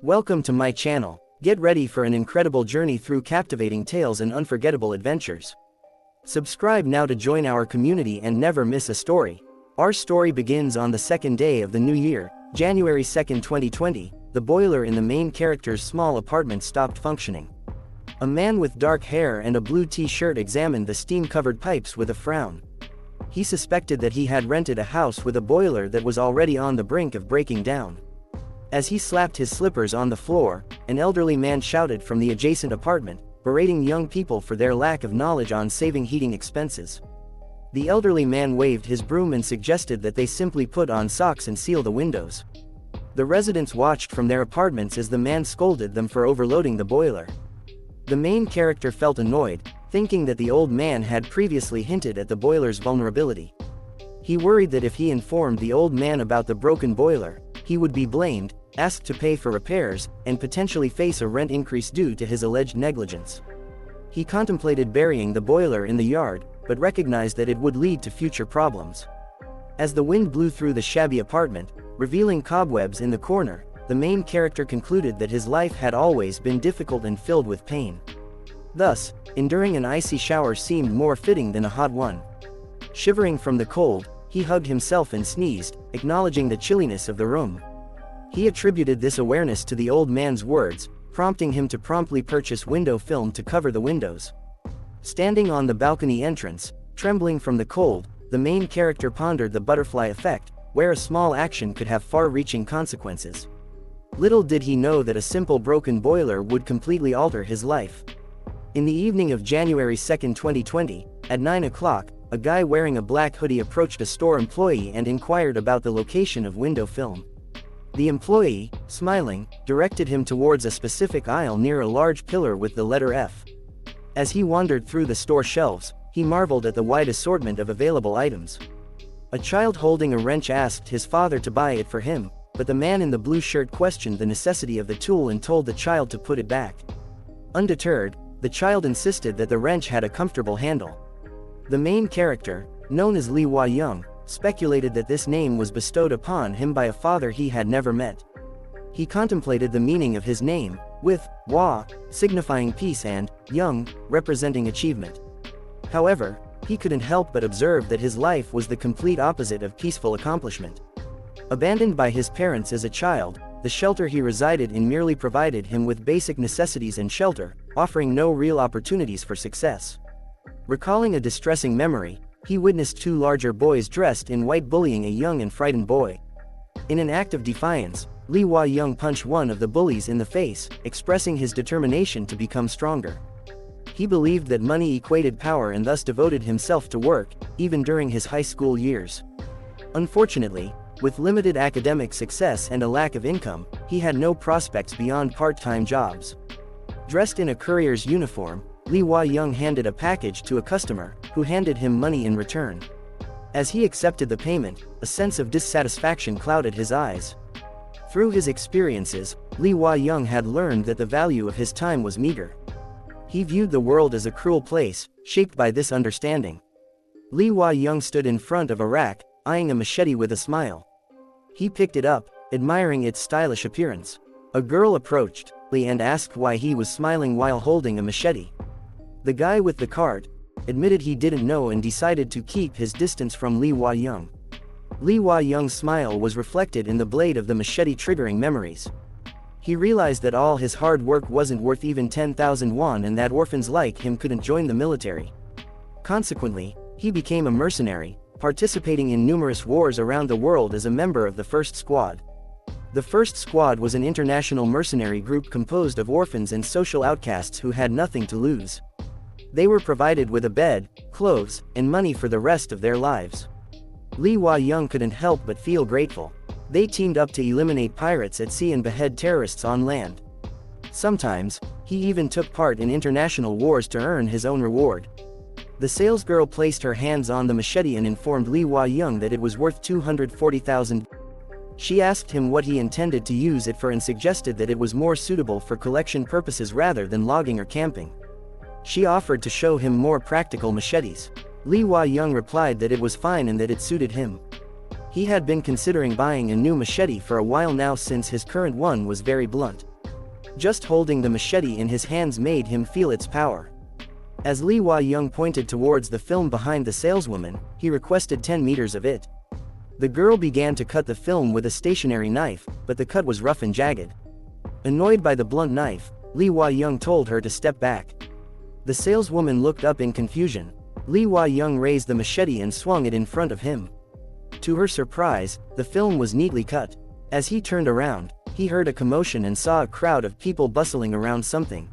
Welcome to my channel. Get ready for an incredible journey through captivating tales and unforgettable adventures. Subscribe now to join our community and never miss a story. Our story begins on the second day of the new year, January 2nd, 2020. The boiler in the main character's small apartment stopped functioning. A man with dark hair and a blue t-shirt examined the steam-covered pipes with a frown. He suspected that he had rented a house with a boiler that was already on the brink of breaking down. As he slapped his slippers on the floor, an elderly man shouted from the adjacent apartment, berating young people for their lack of knowledge on saving heating expenses. The elderly man waved his broom and suggested that they simply put on socks and seal the windows. The residents watched from their apartments as the man scolded them for overloading the boiler. The main character felt annoyed, thinking that the old man had previously hinted at the boiler's vulnerability. He worried that if he informed the old man about the broken boiler, he would be blamed, asked to pay for repairs, and potentially face a rent increase due to his alleged negligence. He contemplated burying the boiler in the yard, but recognized that it would lead to future problems. As the wind blew through the shabby apartment, revealing cobwebs in the corner, the main character concluded that his life had always been difficult and filled with pain. Thus, enduring an icy shower seemed more fitting than a hot one. Shivering from the cold, he hugged himself and sneezed, acknowledging the chilliness of the room. He attributed this awareness to the old man's words, prompting him to promptly purchase window film to cover the windows. Standing on the balcony entrance, trembling from the cold, the main character pondered the butterfly effect, where a small action could have far-reaching consequences. Little did he know that a simple broken boiler would completely alter his life. In the evening of January 2nd, 2020, at 9 o'clock, a guy wearing a black hoodie approached a store employee and inquired about the location of window film. The employee, smiling, directed him towards a specific aisle near a large pillar with the letter F. As he wandered through the store shelves, he marveled at the wide assortment of available items. A child holding a wrench asked his father to buy it for him, but the man in the blue shirt questioned the necessity of the tool and told the child to put it back. Undeterred, the child insisted that the wrench had a comfortable handle. The main character, known as Lee Hwa-young, speculated that this name was bestowed upon him by a father he had never met. He contemplated the meaning of his name, with Hwa signifying peace and Young representing achievement. However, he couldn't help but observe that his life was the complete opposite of peaceful accomplishment. Abandoned by his parents as a child, the shelter he resided in merely provided him with basic necessities and shelter, offering no real opportunities for success. Recalling a distressing memory, he witnessed two larger boys dressed in white bullying a young and frightened boy. In an act of defiance, Lee Hwa-young punched one of the bullies in the face, expressing his determination to become stronger. He believed that money equated power and thus devoted himself to work, even during his high school years. Unfortunately, with limited academic success and a lack of income, he had no prospects beyond part-time jobs. Dressed in a courier's uniform, Lee Hwa-young handed a package to a customer, who handed him money in return. As he accepted the payment, a sense of dissatisfaction clouded his eyes. Through his experiences, Lee Hwa-young had learned that the value of his time was meager. He viewed the world as a cruel place, shaped by this understanding. Lee Hwa-young stood in front of a rack, eyeing a machete with a smile. He picked it up, admiring its stylish appearance. A girl approached Lee and asked why he was smiling while holding a machete. The guy with the cart admitted he didn't know and decided to keep his distance from Lee Hwa-young. Lee Hwa-young's smile was reflected in the blade of the machete, triggering memories. He realized that all his hard work wasn't worth even 10,000 won and that orphans like him couldn't join the military. Consequently, he became a mercenary, participating in numerous wars around the world as a member of the First Squad. The First Squad was an international mercenary group composed of orphans and social outcasts who had nothing to lose. They were provided with a bed, clothes, and money for the rest of their lives. Lee Hwa-young couldn't help but feel grateful. They teamed up to eliminate pirates at sea and behead terrorists on land. Sometimes, he even took part in international wars to earn his own reward. The salesgirl placed her hands on the machete and informed Lee Hwa-young that it was worth 240,000. She asked him what he intended to use it for and suggested that it was more suitable for collection purposes rather than logging or camping. She offered to show him more practical machetes. Lee Hwa-young replied that it was fine and that it suited him. He had been considering buying a new machete for a while now since his current one was very blunt. Just holding the machete in his hands made him feel its power. As Lee Hwa-young pointed towards the film behind the saleswoman, he requested 10 meters of it. The girl began to cut the film with a stationary knife, but the cut was rough and jagged. Annoyed by the blunt knife, Lee Hwa-young told her to step back. The saleswoman looked up in confusion. Lee Hwa-young raised the machete and swung it in front of him. To her surprise, the film was neatly cut. As he turned around, he heard a commotion and saw a crowd of people bustling around something.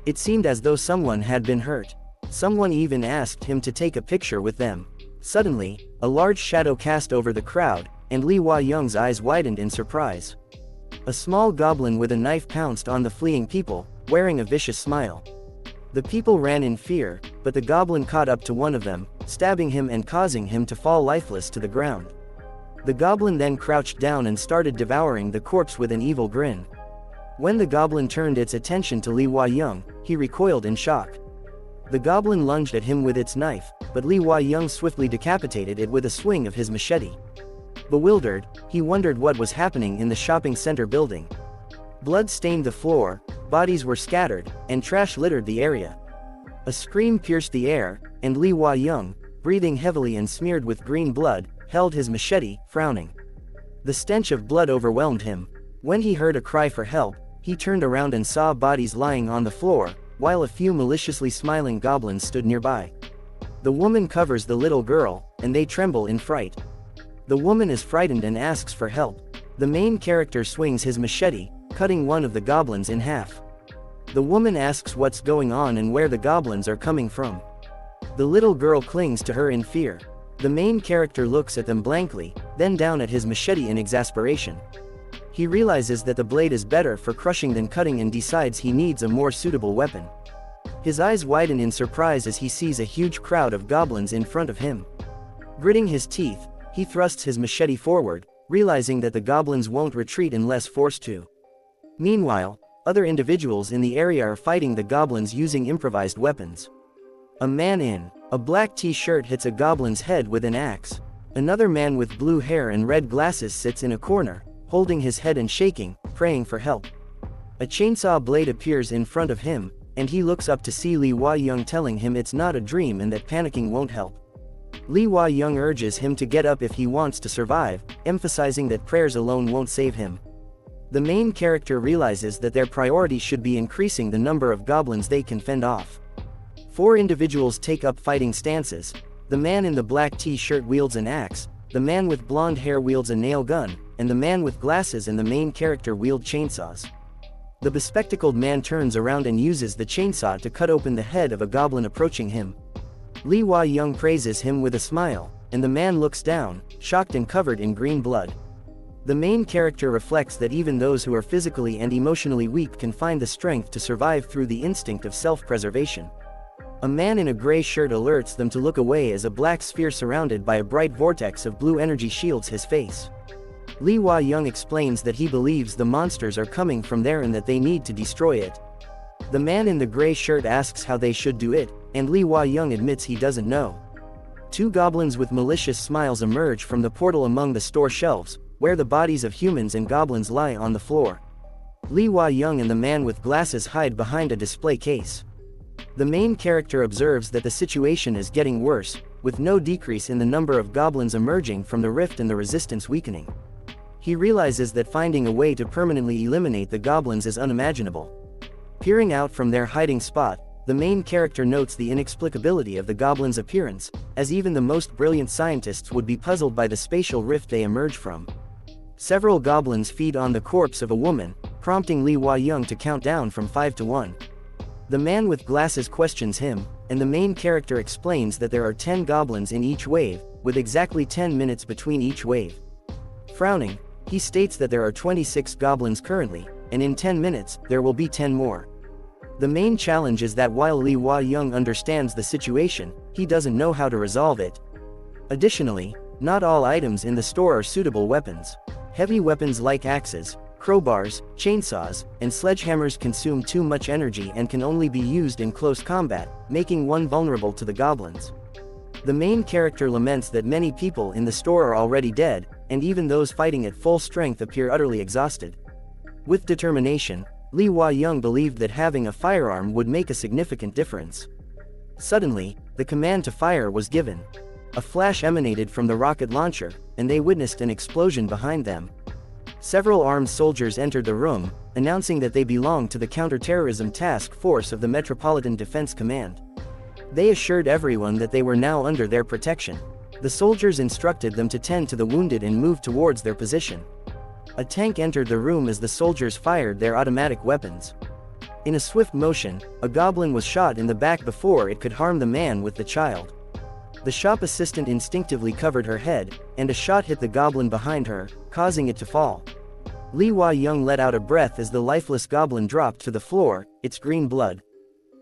It seemed as though someone had been hurt. Someone even asked him to take a picture with them. Suddenly, a large shadow cast over the crowd, and Lee Hwa-young's eyes widened in surprise. A small goblin with a knife pounced on the fleeing people, wearing a vicious smile. The people ran in fear, but the goblin caught up to one of them, stabbing him and causing him to fall lifeless to the ground. The goblin then crouched down and started devouring the corpse with an evil grin. When the goblin turned its attention to Lee Hwa-young, he recoiled in shock. The goblin lunged at him with its knife, but Lee Hwa-young swiftly decapitated it with a swing of his machete. Bewildered, he wondered what was happening in the shopping center building. Blood stained the floor, bodies were scattered, and trash littered the area. A scream pierced the air, and Lee Hwa-young, breathing heavily and smeared with green blood, held his machete, frowning. The stench of blood overwhelmed him. When he heard a cry for help, he turned around and saw bodies lying on the floor, while a few maliciously smiling goblins stood nearby. The woman covers the little girl, and they tremble in fright. The woman is frightened and asks for help. The main character swings his machete, cutting one of the goblins in half. The woman asks what's going on and where the goblins are coming from. The little girl clings to her in fear. The main character looks at them blankly, then down at his machete in exasperation. He realizes that the blade is better for crushing than cutting and decides he needs a more suitable weapon. His eyes widen in surprise as he sees a huge crowd of goblins in front of him. Gritting his teeth, he thrusts his machete forward, realizing that the goblins won't retreat unless forced to. Meanwhile, other individuals in the area are fighting the goblins using improvised weapons. A man in a black t-shirt hits a goblin's head with an axe. Another man with blue hair and red glasses sits in a corner, holding his head and shaking, praying for help. A chainsaw blade appears in front of him, and he looks up to see Lee Hwa-young telling him it's not a dream and that panicking won't help. Lee Hwa-young urges him to get up if he wants to survive, emphasizing that prayers alone won't save him. The main character realizes that their priority should be increasing the number of goblins they can fend off. 4 individuals take up fighting stances. The man in the black t-shirt wields an axe, the man with blonde hair wields a nail gun, and the man with glasses and the main character wield chainsaws. The bespectacled man turns around and uses the chainsaw to cut open the head of a goblin approaching him. Lee Hwa-young praises him with a smile, and the man looks down, shocked and covered in green blood. The main character reflects that even those who are physically and emotionally weak can find the strength to survive through the instinct of self-preservation. A man in a gray shirt alerts them to look away as a black sphere surrounded by a bright vortex of blue energy shields his face. Lee Hwa-young explains that he believes the monsters are coming from there and that they need to destroy it. The man in the gray shirt asks how they should do it, and Lee Hwa-young admits he doesn't know. 2 goblins with malicious smiles emerge from the portal among the store shelves, where the bodies of humans and goblins lie on the floor. Lee Hwa-young and the man with glasses hide behind a display case. The main character observes that the situation is getting worse, with no decrease in the number of goblins emerging from the rift and the resistance weakening. He realizes that finding a way to permanently eliminate the goblins is unimaginable. Peering out from their hiding spot, the main character notes the inexplicability of the goblins' appearance, as even the most brilliant scientists would be puzzled by the spatial rift they emerge from. Several goblins feed on the corpse of a woman, prompting Lee Hwa-young to count down from 5 to 1. The man with glasses questions him, and the main character explains that there are 10 goblins in each wave, with exactly 10 minutes between each wave. Frowning, he states that there are 26 goblins currently, and in 10 minutes, there will be 10 more. The main challenge is that while Lee Hwa-young understands the situation, he doesn't know how to resolve it. Additionally, not all items in the store are suitable weapons. Heavy weapons like axes, crowbars, chainsaws, and sledgehammers consume too much energy and can only be used in close combat, making one vulnerable to the goblins. The main character laments that many people in the store are already dead, and even those fighting at full strength appear utterly exhausted. With determination, Lee Hua-young believed that having a firearm would make a significant difference. Suddenly, the command to fire was given. A flash emanated from the rocket launcher, and they witnessed an explosion behind them. Several armed soldiers entered the room, announcing that they belonged to the counterterrorism task force of the Metropolitan Defense Command. They assured everyone that they were now under their protection. The soldiers instructed them to tend to the wounded and move towards their position. A tank entered the room as the soldiers fired their automatic weapons. In a swift motion, a goblin was shot in the back before it could harm the man with the child. The shop assistant instinctively covered her head, and a shot hit the goblin behind her, causing it to fall. Lee Hua-young let out a breath as the lifeless goblin dropped to the floor, its green blood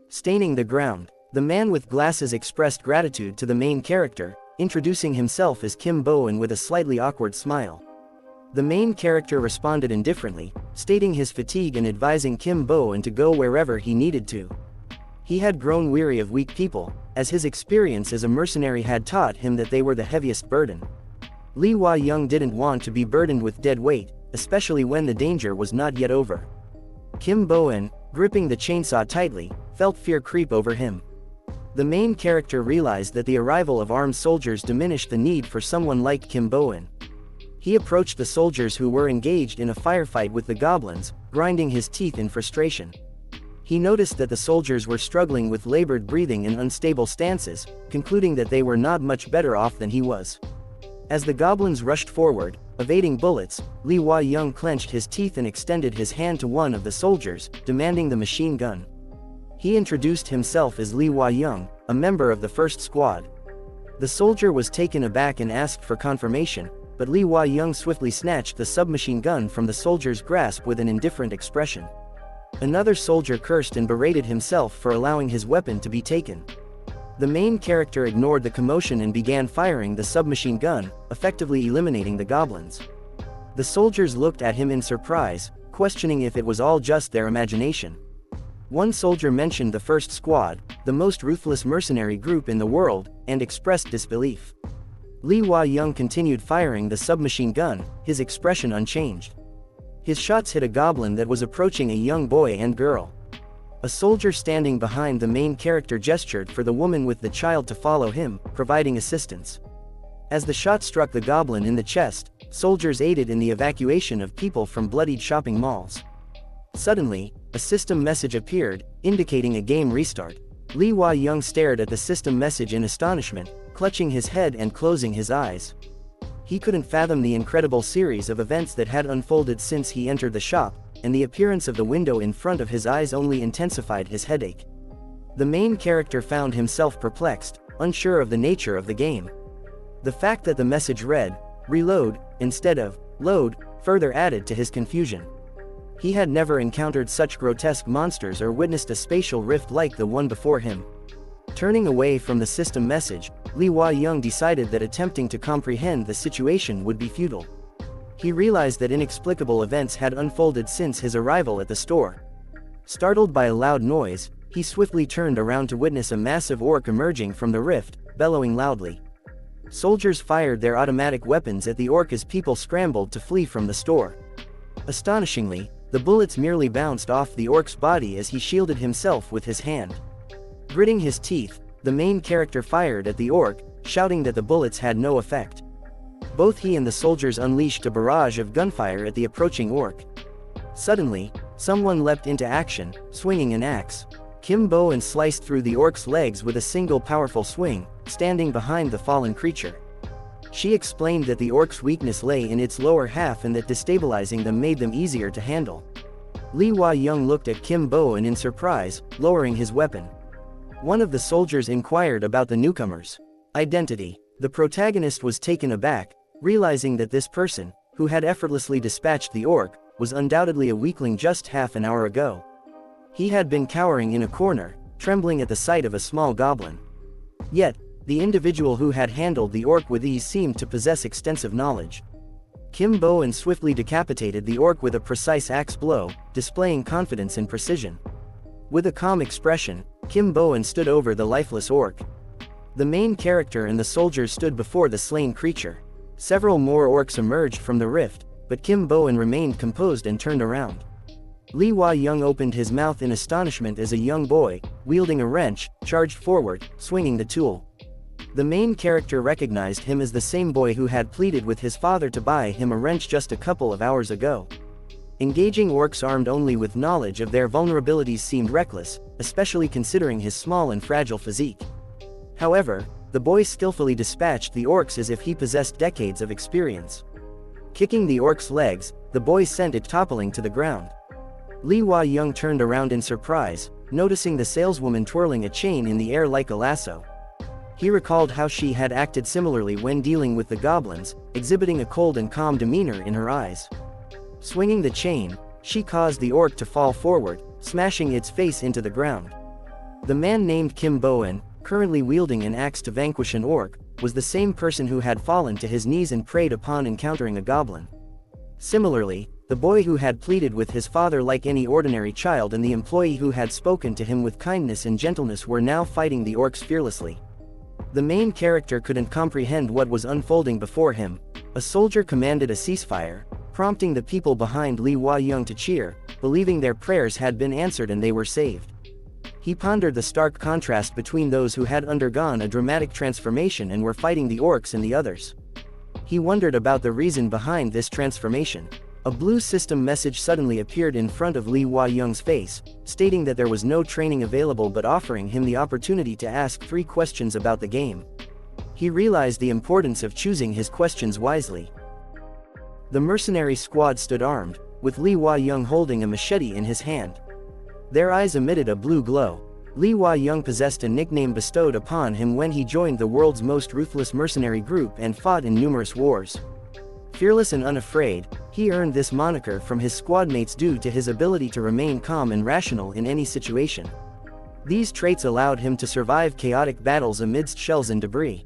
staining the ground. The man with glasses expressed gratitude to the main character, introducing himself as Kim Bo-eun with a slightly awkward smile. The main character responded indifferently, stating his fatigue and advising Kim Bo-eun to go wherever he needed to. He had grown weary of weak people, as his experience as a mercenary had taught him that they were the heaviest burden. Lee Hua-young didn't want to be burdened with dead weight, especially when the danger was not yet over. Kim Bo-eun, gripping the chainsaw tightly, felt fear creep over him. The main character realized that the arrival of armed soldiers diminished the need for someone like Kim Bo-eun. He approached the soldiers who were engaged in a firefight with the goblins, grinding his teeth in frustration. He noticed that the soldiers were struggling with labored breathing and unstable stances, concluding that they were not much better off than he was. As the goblins rushed forward, evading bullets, Lee Hua-young clenched his teeth and extended his hand to one of the soldiers, demanding the machine gun. He introduced himself as Lee Hua-young, a member of the first squad. The soldier was taken aback and asked for confirmation, but Lee Hua-young swiftly snatched the submachine gun from the soldier's grasp with an indifferent expression. Another soldier cursed and berated himself for allowing his weapon to be taken. The main character ignored the commotion and began firing the submachine gun, effectively eliminating the goblins. The soldiers looked at him in surprise, questioning if it was all just their imagination. One soldier mentioned the first squad, the most ruthless mercenary group in the world, and expressed disbelief. Lee Hua-young continued firing the submachine gun, his expression unchanged. His shots hit a goblin that was approaching a young boy and girl. A soldier standing behind the main character gestured for the woman with the child to follow him, providing assistance. As the shot struck the goblin in the chest, soldiers aided in the evacuation of people from bloodied shopping malls. Suddenly, a system message appeared, indicating a game restart. Lee Hua-young stared at the system message in astonishment, clutching his head and closing his eyes. He couldn't fathom the incredible series of events that had unfolded since he entered the shop, and the appearance of the window in front of his eyes only intensified his headache. The main character found himself perplexed, unsure of the nature of the game. The fact that the message read, "Reload," instead of "Load," further added to his confusion. He had never encountered such grotesque monsters or witnessed a spatial rift like the one before him. Turning away from the system message, Lee Hua-young decided that attempting to comprehend the situation would be futile. He realized that inexplicable events had unfolded since his arrival at the store. Startled by a loud noise, he swiftly turned around to witness a massive orc emerging from the rift, bellowing loudly. Soldiers fired their automatic weapons at the orc as people scrambled to flee from the store. Astonishingly, the bullets merely bounced off the orc's body as he shielded himself with his hand. Gritting his teeth, the main character fired at the orc, shouting that the bullets had no effect. Both he and the soldiers unleashed a barrage of gunfire at the approaching orc. Suddenly, someone leapt into action, swinging an axe. Kim Bo-eun sliced through the orc's legs with a single powerful swing, standing behind the fallen creature. She explained that the orc's weakness lay in its lower half and that destabilizing them made them easier to handle. Lee Hua-young looked at Kim Bo-eun in surprise, lowering his weapon. One of the soldiers inquired about the newcomer's identity. The protagonist was taken aback, realizing that this person, who had effortlessly dispatched the orc, was undoubtedly a weakling just half an hour ago. He had been cowering in a corner, trembling at the sight of a small goblin. Yet, the individual who had handled the orc with ease seemed to possess extensive knowledge. Kim Bo-eun swiftly decapitated the orc with a precise axe blow, displaying confidence and precision. With a calm expression, Kim Bo-eun stood over the lifeless orc. The main character and the soldiers stood before the slain creature. Several more orcs emerged from the rift, but Kim Bo-eun remained composed and turned around. Lee Hua-young opened his mouth in astonishment as a young boy, wielding a wrench, charged forward, swinging the tool. The main character recognized him as the same boy who had pleaded with his father to buy him a wrench just a couple of hours ago. Engaging orcs armed only with knowledge of their vulnerabilities seemed reckless, especially considering his small and fragile physique. However, the boy skillfully dispatched the orcs as if he possessed decades of experience. Kicking the orc's legs, the boy sent it toppling to the ground. Lee Hua-young turned around in surprise, noticing the saleswoman twirling a chain in the air like a lasso. He recalled how she had acted similarly when dealing with the goblins, exhibiting a cold and calm demeanor in her eyes. Swinging the chain, she caused the orc to fall forward, smashing its face into the ground. The man named Kim Boen, currently wielding an axe to vanquish an orc, was the same person who had fallen to his knees and prayed upon encountering a goblin. Similarly, the boy who had pleaded with his father like any ordinary child and the employee who had spoken to him with kindness and gentleness were now fighting the orcs fearlessly. The main character couldn't comprehend what was unfolding before him. A soldier commanded a ceasefire, prompting the people behind Lee Hua-young to cheer, believing their prayers had been answered and they were saved. He pondered the stark contrast between those who had undergone a dramatic transformation and were fighting the orcs and the others. He wondered about the reason behind this transformation. A blue system message suddenly appeared in front of Lee Hua-young's face, stating that there was no training available but offering him the opportunity to ask 3 questions about the game. He realized the importance of choosing his questions wisely. The mercenary squad stood armed, with Lee Hua-young holding a machete in his hand. Their eyes emitted a blue glow. Lee Hua-young possessed a nickname bestowed upon him when he joined the world's most ruthless mercenary group and fought in numerous wars. Fearless and unafraid, he earned this moniker from his squadmates due to his ability to remain calm and rational in any situation. These traits allowed him to survive chaotic battles amidst shells and debris.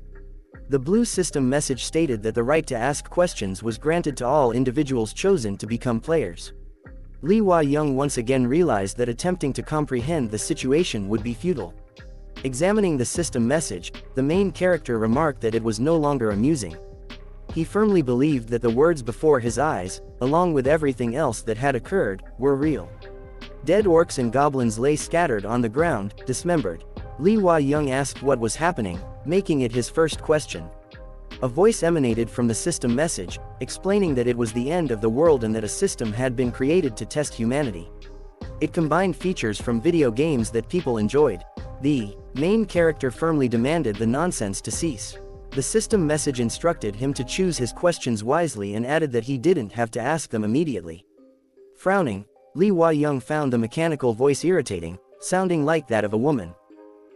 The blue system message stated that the right to ask questions was granted to all individuals chosen to become players. Lee Hua-young once again realized that attempting to comprehend the situation would be futile. Examining the system message, the main character remarked that it was no longer amusing. He firmly believed that the words before his eyes, along with everything else that had occurred, were real. Dead orcs and goblins lay scattered on the ground, dismembered. Lee Hua-young asked what was happening, making it his first question. A voice emanated from the system message, explaining that it was the end of the world and that a system had been created to test humanity. It combined features from video games that people enjoyed. The main character firmly demanded the nonsense to cease. The system message instructed him to choose his questions wisely and added that he didn't have to ask them immediately. Frowning, Lee Hua-young found the mechanical voice irritating, sounding like that of a woman.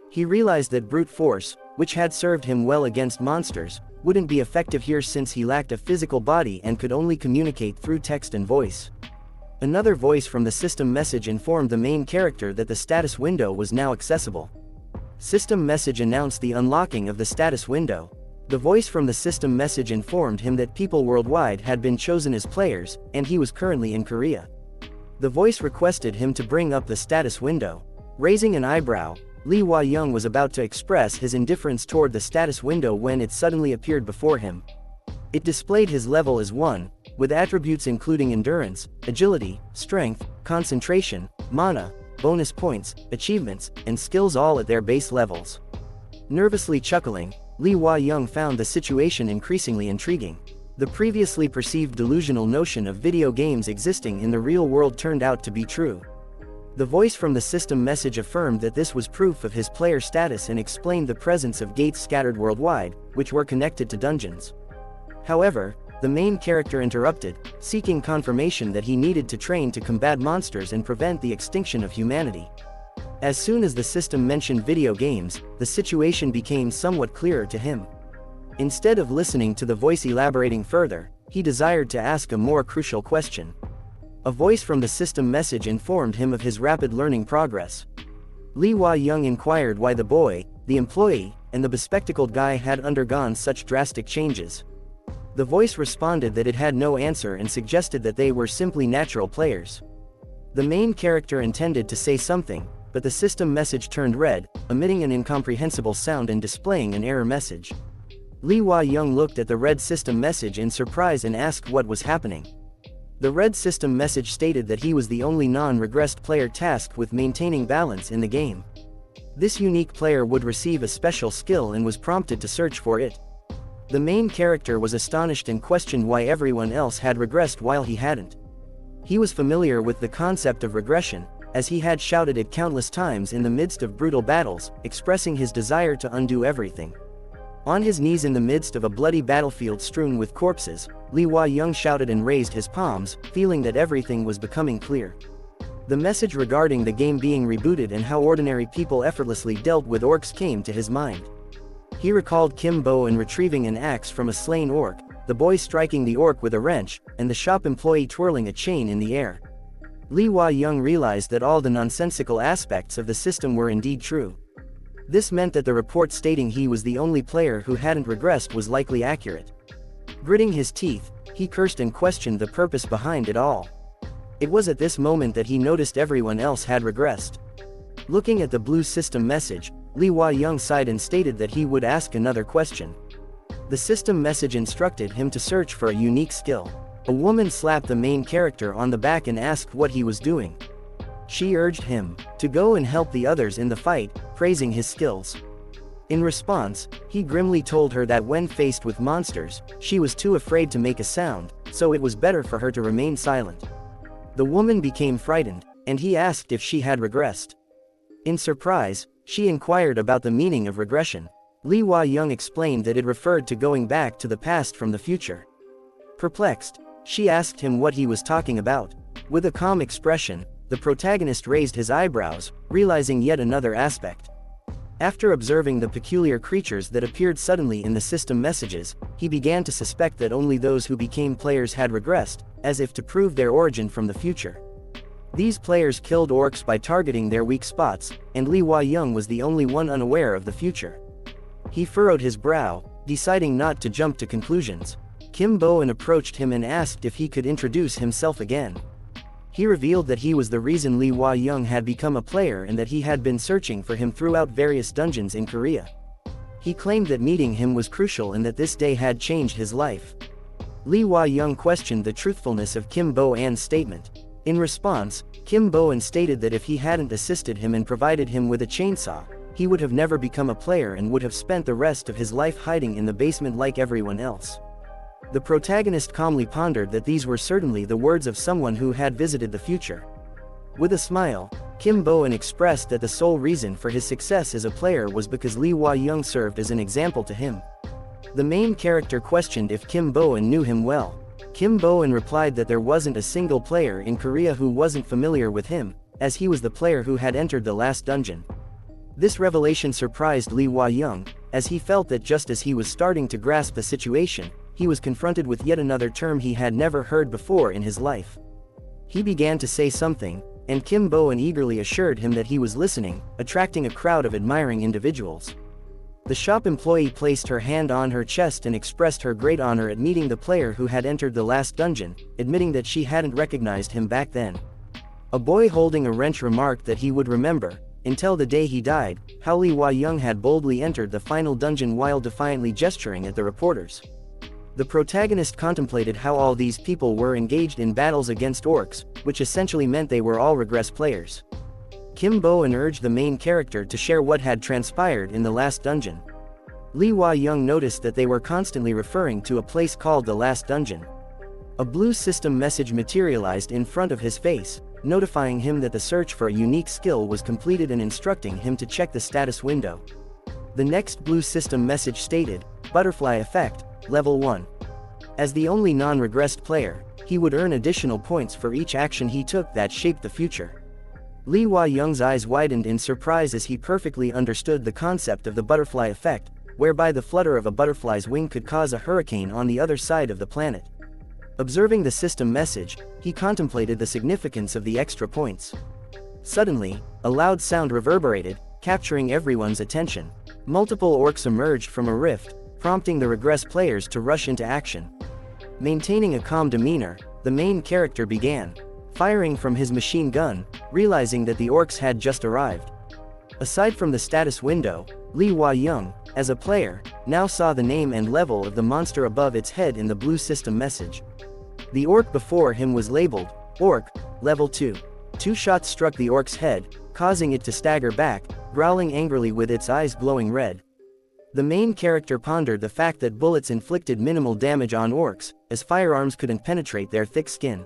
He realized that brute force, which had served him well against monsters, wouldn't be effective here since he lacked a physical body and could only communicate through text and voice. Another voice from the system message informed the main character that the status window was now accessible. System message announced the unlocking of the status window. The voice from the system message informed him that people worldwide had been chosen as players, and he was currently in Korea. The voice requested him to bring up the status window. Raising an eyebrow, Lee Hua-young was about to express his indifference toward the status window when it suddenly appeared before him. It displayed his level as 1, with attributes including endurance, agility, strength, concentration, mana, bonus points, achievements, and skills all at their base levels. Nervously chuckling, Lee Hua-young found the situation increasingly intriguing. The previously perceived delusional notion of video games existing in the real world turned out to be true. The voice from the system message affirmed that this was proof of his player status and explained the presence of gates scattered worldwide, which were connected to dungeons. However, the main character interrupted, seeking confirmation that he needed to train to combat monsters and prevent the extinction of humanity. As soon as the system mentioned video games, the situation became somewhat clearer to him. Instead of listening to the voice elaborating further, he desired to ask a more crucial question. A voice from the system message informed him of his rapid learning progress. Lee Hua-young inquired why the boy, the employee, and the bespectacled guy had undergone such drastic changes. The voice responded that it had no answer and suggested that they were simply natural players. The main character intended to say something, but the system message turned red, emitting an incomprehensible sound and displaying an error message. Lee Hua-young looked at the red system message in surprise and asked what was happening. The red system message stated that he was the only non-regressed player tasked with maintaining balance in the game. This unique player would receive a special skill and was prompted to search for it. The main character was astonished and questioned why everyone else had regressed while he hadn't. He was familiar with the concept of regression, as he had shouted it countless times in the midst of brutal battles, expressing his desire to undo everything. On his knees in the midst of a bloody battlefield strewn with corpses, Lee Hwa-young shouted and raised his palms, feeling that everything was becoming clear. The message regarding the game being rebooted and how ordinary people effortlessly dealt with orcs came to his mind. He recalled Kim Bo-eun retrieving an axe from a slain orc, the boy striking the orc with a wrench, and the shop employee twirling a chain in the air. Lee Hwa-young realized that all the nonsensical aspects of the system were indeed true. This meant that the report stating he was the only player who hadn't regressed was likely accurate. Gritting his teeth, he cursed and questioned the purpose behind it all. It was at this moment that he noticed everyone else had regressed. Looking at the blue system message, Lee Hwa-young sighed and stated that he would ask another question. The system message instructed him to search for a unique skill. A woman slapped the main character on the back and asked what he was doing. She urged him to go and help the others in the fight, praising his skills. In response, he grimly told her that when faced with monsters, she was too afraid to make a sound, so it was better for her to remain silent. The woman became frightened, and he asked if she had regressed. In surprise, she inquired about the meaning of regression. Lee Hwa-young explained that it referred to going back to the past from the future. Perplexed, she asked him what he was talking about. With a calm expression, the protagonist raised his eyebrows, realizing yet another aspect. After observing the peculiar creatures that appeared suddenly in the system messages, he began to suspect that only those who became players had regressed, as if to prove their origin from the future. These players killed orcs by targeting their weak spots, and Lee Hwa-young was the only one unaware of the future. He furrowed his brow, deciding not to jump to conclusions. Kim Bo-eun approached him and asked if he could introduce himself again. He revealed that he was the reason Lee Hwa-young had become a player and that he had been searching for him throughout various dungeons in Korea. He claimed that meeting him was crucial and that this day had changed his life. Lee Hwa-young questioned the truthfulness of Kim Bo-eun's statement. In response, Kim Bo-eun stated that if he hadn't assisted him and provided him with a chainsaw, he would have never become a player and would have spent the rest of his life hiding in the basement like everyone else. The protagonist calmly pondered that these were certainly the words of someone who had visited the future. With a smile, Kim Bo-eun expressed that the sole reason for his success as a player was because Lee Hwa-young served as an example to him. The main character questioned if Kim Bo-eun knew him well. Kim Bo-eun replied that there wasn't a single player in Korea who wasn't familiar with him, as he was the player who had entered the last dungeon. This revelation surprised Lee Hwa-young, as he felt that just as he was starting to grasp the situation, he was confronted with yet another term he had never heard before in his life. He began to say something, and Kim Bo-eun eagerly assured him that he was listening, attracting a crowd of admiring individuals. The shop employee placed her hand on her chest and expressed her great honor at meeting the player who had entered the last dungeon, admitting that she hadn't recognized him back then. A boy holding a wrench remarked that he would remember, until the day he died, how Lee Hwa-young had boldly entered the final dungeon while defiantly gesturing at the reporters. The protagonist contemplated how all these people were engaged in battles against orcs, which essentially meant they were all regress players. Kim Bo-eun urged the main character to share what had transpired in the last dungeon. Lee Hwa-young noticed that they were constantly referring to a place called the last dungeon. A blue system message materialized in front of his face, notifying him that the search for a unique skill was completed and instructing him to check the status window. The next blue system message stated, "Butterfly Effect, Level 1. As the only non-regressed player, he would earn additional points for each action he took that shaped the future." Lee Hwa-young's eyes widened in surprise as he perfectly understood the concept of the butterfly effect, whereby the flutter of a butterfly's wing could cause a hurricane on the other side of the planet. Observing the system message, he contemplated the significance of the extra points. Suddenly, a loud sound reverberated, capturing everyone's attention. Multiple orcs emerged from a rift, prompting the regress players to rush into action. Maintaining a calm demeanor, the main character began firing from his machine gun, realizing that the orcs had just arrived. Aside from the status window, Lee Hwa-young, as a player, now saw the name and level of the monster above its head in the blue system message. The orc before him was labeled, Orc, Level 2. 2 shots struck the orc's head, causing it to stagger back, growling angrily with its eyes glowing red. The main character pondered the fact that bullets inflicted minimal damage on orcs, as firearms couldn't penetrate their thick skin.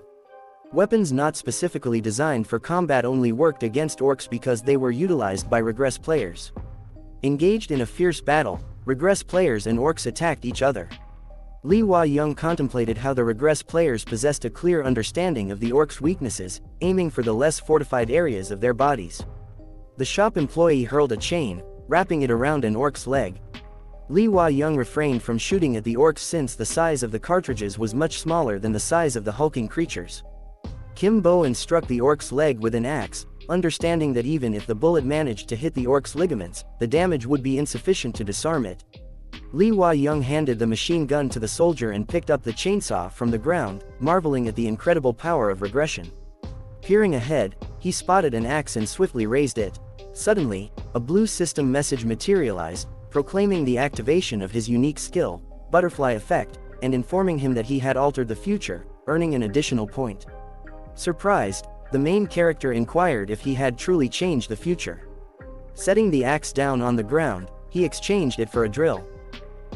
Weapons not specifically designed for combat only worked against orcs because they were utilized by regress players. Engaged in a fierce battle, regress players and orcs attacked each other. Lee Hwa-young contemplated how the regress players possessed a clear understanding of the orcs' weaknesses, aiming for the less fortified areas of their bodies. The shop employee hurled a chain, wrapping it around an orc's leg. Lee Hwa-young refrained from shooting at the orcs since the size of the cartridges was much smaller than the size of the hulking creatures. Kim Bo-eun struck the orc's leg with an axe, understanding that even if the bullet managed to hit the orc's ligaments, the damage would be insufficient to disarm it. Lee Hwa-young handed the machine gun to the soldier and picked up the chainsaw from the ground, marveling at the incredible power of regression. Peering ahead, he spotted an axe and swiftly raised it. Suddenly, a blue system message materialized, proclaiming the activation of his unique skill, Butterfly Effect, and informing him that he had altered the future, earning an additional point. Surprised, the main character inquired if he had truly changed the future. Setting the axe down on the ground, he exchanged it for a drill.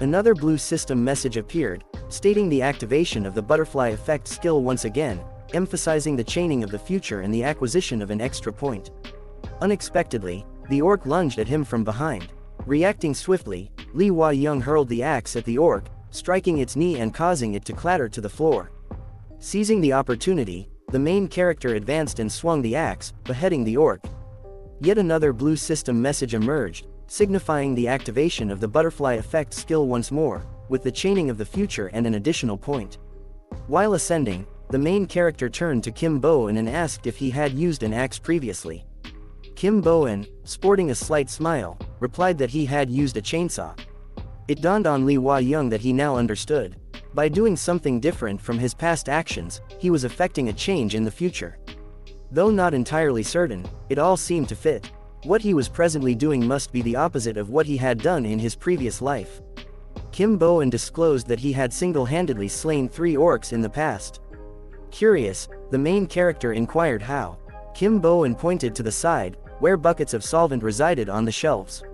Another blue system message appeared, stating the activation of the Butterfly Effect skill once again, emphasizing the chaining of the future and the acquisition of an extra point. Unexpectedly, the orc lunged at him from behind. Reacting swiftly, Lee Hwa-young hurled the axe at the orc, striking its knee and causing it to clatter to the floor. Seizing the opportunity, the main character advanced and swung the axe, beheading the orc. Yet another blue system message emerged, signifying the activation of the Butterfly Effect skill once more, with the chaining of the future and an additional point. While ascending, the main character turned to Kim Bo-eun and asked if he had used an axe previously. Kim Bo-eun, sporting a slight smile, replied that he had used a chainsaw. It dawned on Lee Hwa-young that he now understood. By doing something different from his past actions, he was effecting a change in the future. Though not entirely certain, it all seemed to fit. What he was presently doing must be the opposite of what he had done in his previous life. Kim Bo-eun disclosed that he had single-handedly slain 3 orcs in the past. Curious, the main character inquired how. Kim Bo-eun pointed to the side, where buckets of solvent resided on the shelves.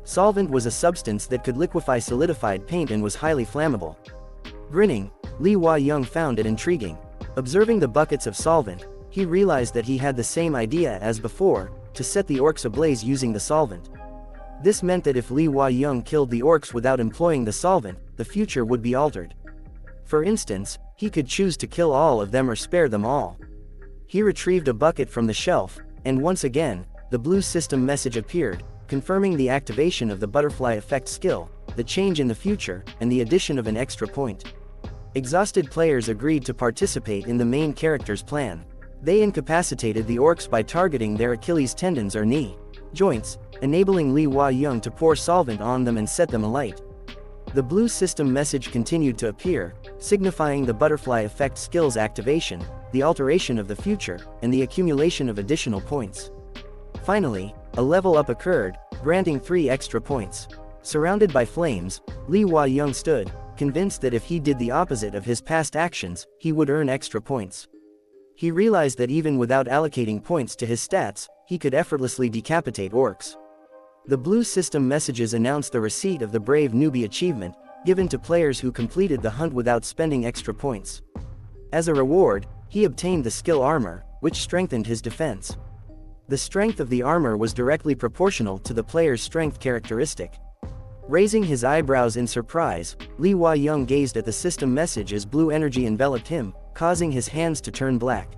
Solvent was a substance that could liquefy solidified paint and was highly flammable. Grinning, Lee Hwa-young found it intriguing. Observing the buckets of solvent, he realized that he had the same idea as before, to set the orcs ablaze using the solvent. This meant that if Lee Hwa-young killed the orcs without employing the solvent, the future would be altered. For instance, he could choose to kill all of them or spare them all. He retrieved a bucket from the shelf, and once again, the blue system message appeared, confirming the activation of the Butterfly Effect skill, the change in the future, and the addition of an extra point. Exhausted players agreed to participate in the main character's plan. They incapacitated the orcs by targeting their Achilles tendons or knee joints, enabling Lee Hwa-young to pour solvent on them and set them alight. The blue system message continued to appear, signifying the Butterfly Effect skill's activation, the alteration of the future, and the accumulation of additional points. Finally, a level up occurred, granting 3 extra points. Surrounded by flames, Lee Hwa-young stood, convinced that if he did the opposite of his past actions, he would earn extra points. He realized that even without allocating points to his stats, he could effortlessly decapitate orcs. The blue system messages announced the receipt of the Brave Newbie achievement, given to players who completed the hunt without spending extra points. As a reward, he obtained the skill Armor, which strengthened his defense. The strength of the armor was directly proportional to the player's strength characteristic. Raising his eyebrows in surprise, Lee Hwa-young gazed at the system message as blue energy enveloped him, causing his hands to turn black.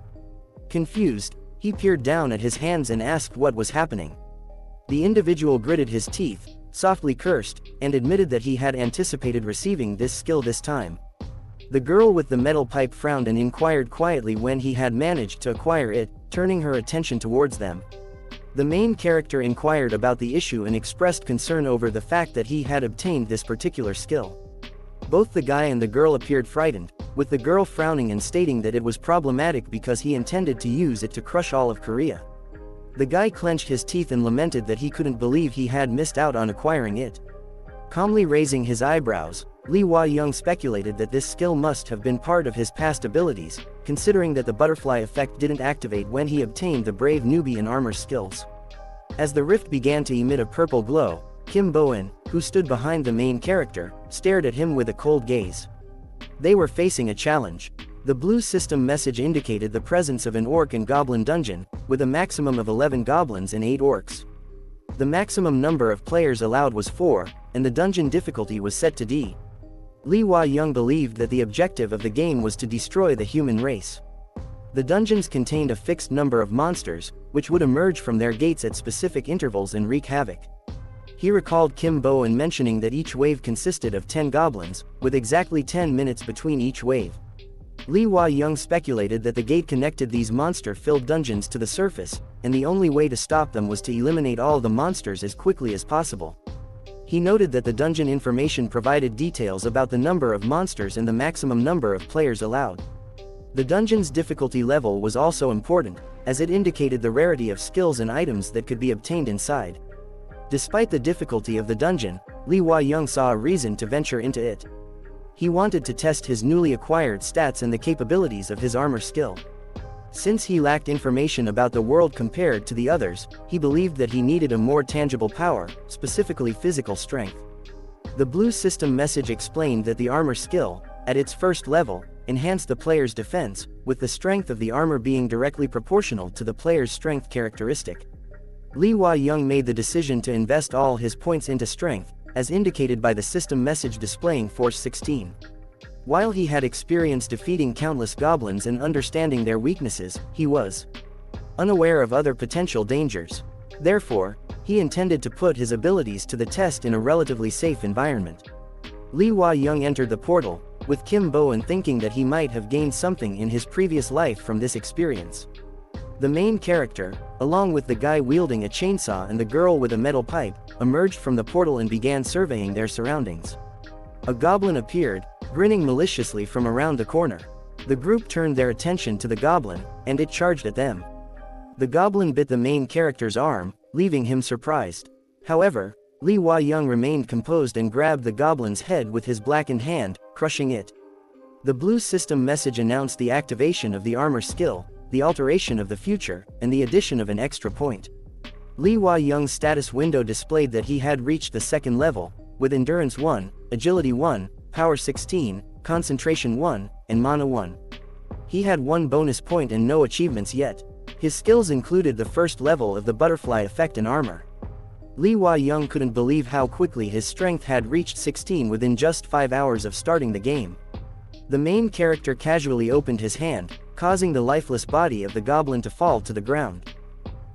Confused, he peered down at his hands and asked what was happening. The individual gritted his teeth, softly cursed, and admitted that he had anticipated receiving this skill this time. The girl with the metal pipe frowned and inquired quietly when he had managed to acquire it, turning her attention towards them. The main character inquired about the issue and expressed concern over the fact that he had obtained this particular skill. Both the guy and the girl appeared frightened, with the girl frowning and stating that it was problematic because he intended to use it to crush all of Korea. The guy clenched his teeth and lamented that he couldn't believe he had missed out on acquiring it. Calmly raising his eyebrows, Lee Hua-young speculated that this skill must have been part of his past abilities, considering that the butterfly effect didn't activate when he obtained the brave newbie in armor skills. As the rift began to emit a purple glow, Kim Bo-in, who stood behind the main character, stared at him with a cold gaze. They were facing a challenge. The blue system message indicated the presence of an orc and goblin dungeon, with a maximum of 11 goblins and 8 orcs. The maximum number of players allowed was 4, and the dungeon difficulty was set to D. Lee Hua-young believed that the objective of the game was to destroy the human race. The dungeons contained a fixed number of monsters, which would emerge from their gates at specific intervals and wreak havoc. He recalled Kim Bo-in mentioning that each wave consisted of 10 goblins, with exactly 10 minutes between each wave. Lee Hua-young speculated that the gate connected these monster-filled dungeons to the surface, and the only way to stop them was to eliminate all the monsters as quickly as possible. He noted that the dungeon information provided details about the number of monsters and the maximum number of players allowed. The dungeon's difficulty level was also important, as it indicated the rarity of skills and items that could be obtained inside. Despite the difficulty of the dungeon, Lee Hua-young saw a reason to venture into it. He wanted to test his newly acquired stats and the capabilities of his armor skill. Since he lacked information about the world compared to the others, he believed that he needed a more tangible power, specifically physical strength. The blue system message explained that the armor skill, at its first level, enhanced the player's defense, with the strength of the armor being directly proportional to the player's strength characteristic. Lee Hua-young made the decision to invest all his points into strength, as indicated by the system message displaying Force 16. While he had experience defeating countless goblins and understanding their weaknesses, he was unaware of other potential dangers. Therefore, he intended to put his abilities to the test in a relatively safe environment. Lee Hua-young entered the portal, with Kim Bo-in thinking that he might have gained something in his previous life from this experience. The main character, along with the guy wielding a chainsaw and the girl with a metal pipe, emerged from the portal and began surveying their surroundings. A goblin appeared, grinning maliciously from around the corner. The group turned their attention to the goblin, and it charged at them. The goblin bit the main character's arm, leaving him surprised. However, Lee Hua-young remained composed and grabbed the goblin's head with his blackened hand, crushing it. The blue system message announced the activation of the armor skill, the alteration of the future, and the addition of an extra point. Lee Hua-young's status window displayed that he had reached the second level, with Endurance 1, Agility 1, Power 16, Concentration 1, and Mana 1. He had 1 bonus point and no achievements yet. His skills included the first level of the butterfly effect and armor. Lee Hua-young couldn't believe how quickly his strength had reached 16 within just 5 hours of starting the game. The main character casually opened his hand, causing the lifeless body of the goblin to fall to the ground.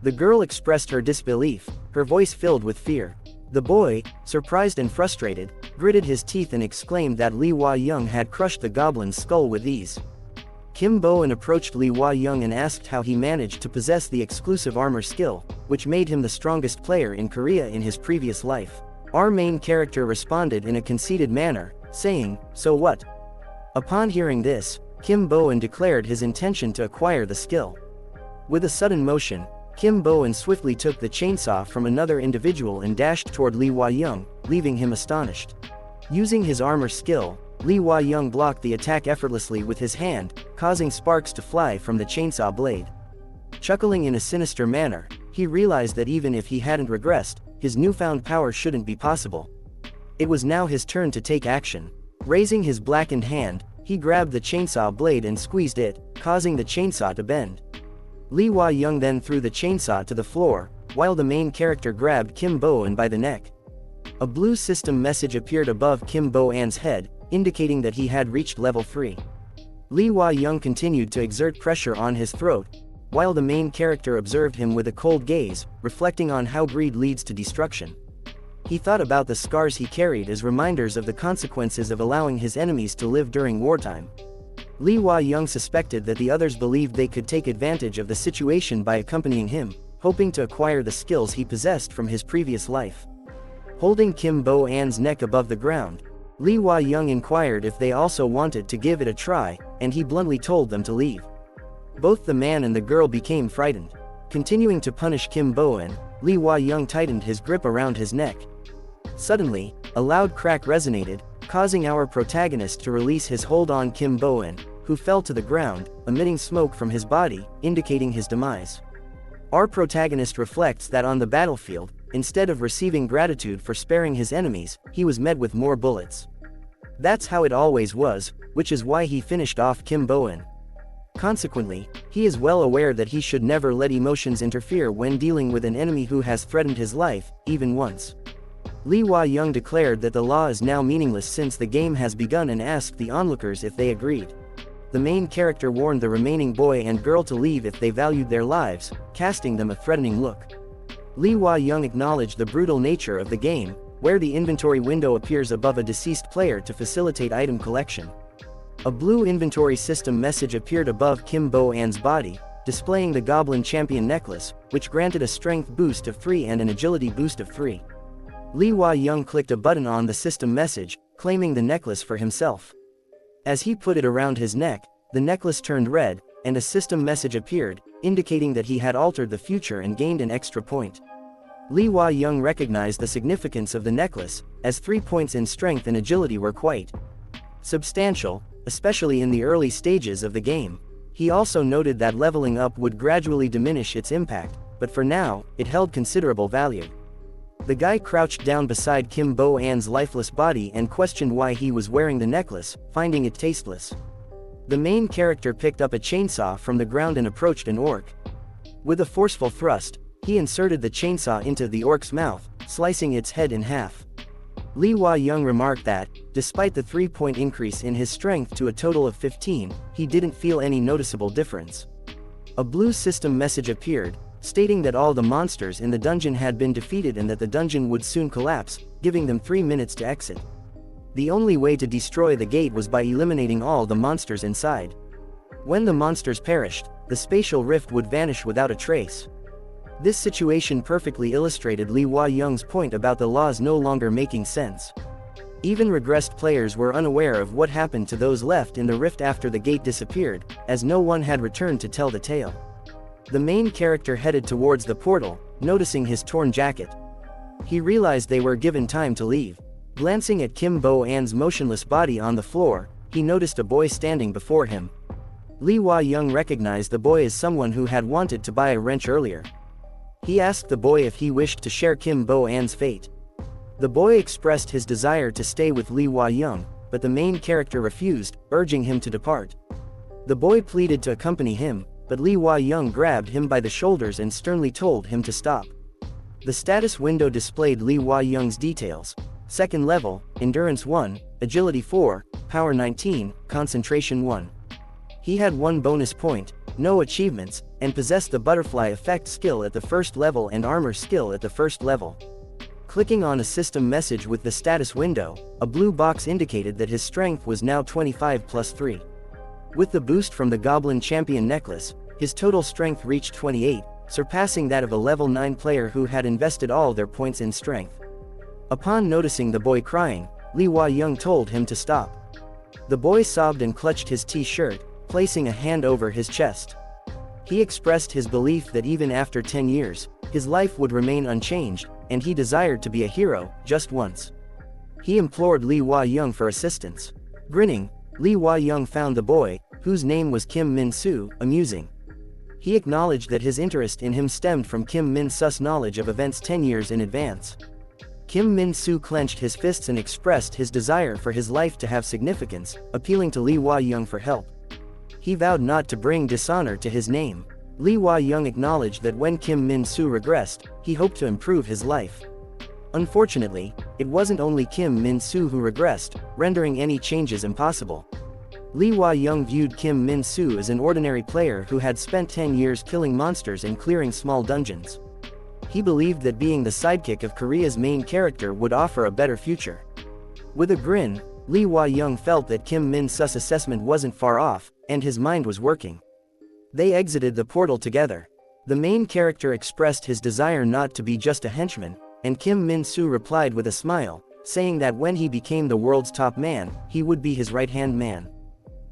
The girl expressed her disbelief, her voice filled with fear. The boy, surprised and frustrated, gritted his teeth and exclaimed that Lee Hua-young had crushed the goblin's skull with ease. Kim Bo-in approached Lee Hua-young and asked how he managed to possess the exclusive armor skill, which made him the strongest player in Korea in his previous life. Our main character responded in a conceited manner, saying, "So what?" Upon hearing this, Kim Bo-in declared his intention to acquire the skill. With a sudden motion, Kim Bo-in swiftly took the chainsaw from another individual and dashed toward Lee Hua-young, leaving him astonished. Using his armor skill, Lee Hua-young blocked the attack effortlessly with his hand, causing sparks to fly from the chainsaw blade. Chuckling in a sinister manner, he realized that even if he hadn't regressed, his newfound power shouldn't be possible. It was now his turn to take action. Raising his blackened hand, he grabbed the chainsaw blade and squeezed it, causing the chainsaw to bend. Lee Hua-young then threw the chainsaw to the floor, while the main character grabbed Kim Bo-in by the neck. A blue system message appeared above Kim Bo-in's head, indicating that he had reached level 3. Lee Hua-young continued to exert pressure on his throat, while the main character observed him with a cold gaze, reflecting on how greed leads to destruction. He thought about the scars he carried as reminders of the consequences of allowing his enemies to live during wartime. Lee Hua-young suspected that the others believed they could take advantage of the situation by accompanying him, hoping to acquire the skills he possessed from his previous life. Holding Kim Bo-in's neck above the ground, Lee Hua-young inquired if they also wanted to give it a try, and he bluntly told them to leave. Both the man and the girl became frightened. Continuing to punish Kim Bo-in, Lee Hua-young tightened his grip around his neck. Suddenly, a loud crack resonated, causing our protagonist to release his hold on Kim Bo-in, who fell to the ground, emitting smoke from his body, indicating his demise. Our protagonist reflects that on the battlefield, instead of receiving gratitude for sparing his enemies, he was met with more bullets. That's how it always was, which is why he finished off Kim Bo-in. Consequently, he is well aware that he should never let emotions interfere when dealing with an enemy who has threatened his life, even once. Lee Hwa-young declared that the law is now meaningless since the game has begun and asked the onlookers if they agreed. The main character warned the remaining boy and girl to leave if they valued their lives, casting them a threatening look. Lee Hwa-young acknowledged the brutal nature of the game, where the inventory window appears above a deceased player to facilitate item collection. A blue inventory system message appeared above Kim Bo-an's body, displaying the Goblin Champion necklace, which granted a strength boost of 3 and an agility boost of 3. Lee Hwa-young clicked a button on the system message, claiming the necklace for himself. As he put it around his neck, the necklace turned red, and a system message appeared, indicating that he had altered the future and gained an extra point. Lee Hwa-young recognized the significance of the necklace, as 3 points in strength and agility were quite substantial, especially in the early stages of the game. He also noted that leveling up would gradually diminish its impact, but for now, it held considerable value. The guy crouched down beside Kim Bo-an's lifeless body and questioned why he was wearing the necklace, finding it tasteless. The main character picked up a chainsaw from the ground and approached an orc. With a forceful thrust, he inserted the chainsaw into the orc's mouth, slicing its head in half. Lee Hwa-young remarked that, despite the 3-point increase in his strength to a total of 15, he didn't feel any noticeable difference. A blue system message appeared, stating that all the monsters in the dungeon had been defeated and that the dungeon would soon collapse, giving them 3 minutes to exit. The only way to destroy the gate was by eliminating all the monsters inside. When the monsters perished, the spatial rift would vanish without a trace. This situation perfectly illustrated Lee Hwa-young's point about the laws no longer making sense. Even regressed players were unaware of what happened to those left in the rift after the gate disappeared, as no one had returned to tell the tale. The main character headed towards the portal, noticing his torn jacket. He realized they were given time to leave. Glancing at Kim Bo-an's motionless body on the floor, he noticed a boy standing before him. Lee Hwa-young recognized the boy as someone who had wanted to buy a wrench earlier. He asked the boy if he wished to share Kim Bo-an's fate. The boy expressed his desire to stay with Lee Hwa-young, but the main character refused, urging him to depart. The boy pleaded to accompany him, but Lee Hwa-young grabbed him by the shoulders and sternly told him to stop. The status window displayed Lee Hwa-young's details: 2nd level, Endurance 1, Agility 4, Power 19, Concentration 1. He had 1 bonus point, no achievements, and possessed the Butterfly Effect skill at the 1st level and Armor skill at the 1st level. Clicking on a system message with the status window, a blue box indicated that his strength was now 25 plus 3. With the boost from the Goblin Champion necklace, his total strength reached 28, surpassing that of a level 9 player who had invested all their points in strength. Upon noticing the boy crying, Lee Hwa-young told him to stop. The boy sobbed and clutched his t-shirt, placing a hand over his chest. He expressed his belief that even after 10 years, his life would remain unchanged, and he desired to be a hero, just once. He implored Lee Hwa-young for assistance. Grinning, Lee Hwa-young found the boy, whose name was Kim Min-soo, amusing. He acknowledged that his interest in him stemmed from Kim Min-soo's knowledge of events 10 years in advance. Kim Min-soo clenched his fists and expressed his desire for his life to have significance, appealing to Lee Hwa-young for help. He vowed not to bring dishonor to his name. Lee Hwa-young acknowledged that when Kim Min-soo regressed, he hoped to improve his life. Unfortunately, it wasn't only Kim Min-soo who regressed, rendering any changes impossible. Lee Hwa-young viewed Kim Min-soo as an ordinary player who had spent 10 years killing monsters and clearing small dungeons. He believed that being the sidekick of Korea's main character would offer a better future. With a grin, Lee Hwa-young felt that Kim Min-soo's assessment wasn't far off, and his mind was working. They exited the portal together. The main character expressed his desire not to be just a henchman, and Kim Min-soo replied with a smile, saying that when he became the world's top man, he would be his right-hand man.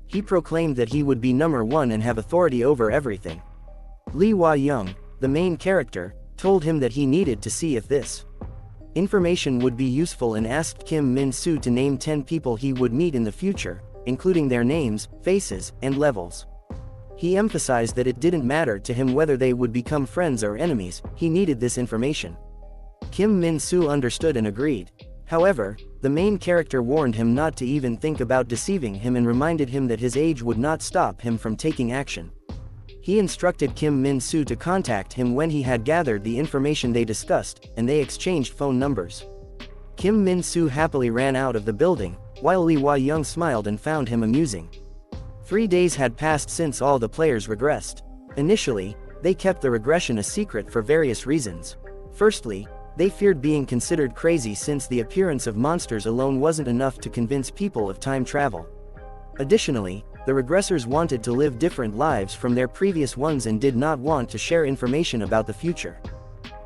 He proclaimed that he would be number 1 and have authority over everything. Lee Hwa-young, the main character, told him that he needed to see if this Information would be useful and asked Kim Min-soo to name 10 people he would meet in the future, including their names, faces, and levels. He emphasized that it didn't matter to him whether they would become friends or enemies, he needed this information. Kim Min-soo understood and agreed. However, the main character warned him not to even think about deceiving him and reminded him that his age would not stop him from taking action. He instructed Kim Min-soo to contact him when he had gathered the information they discussed, and they exchanged phone numbers. Kim Min-soo happily ran out of the building, while Lee Hwa-young smiled and found him amusing. 3 days had passed since all the players regressed. Initially, they kept the regression a secret for various reasons. Firstly, they feared being considered crazy since the appearance of monsters alone wasn't enough to convince people of time travel. Additionally, the regressors wanted to live different lives from their previous ones and did not want to share information about the future.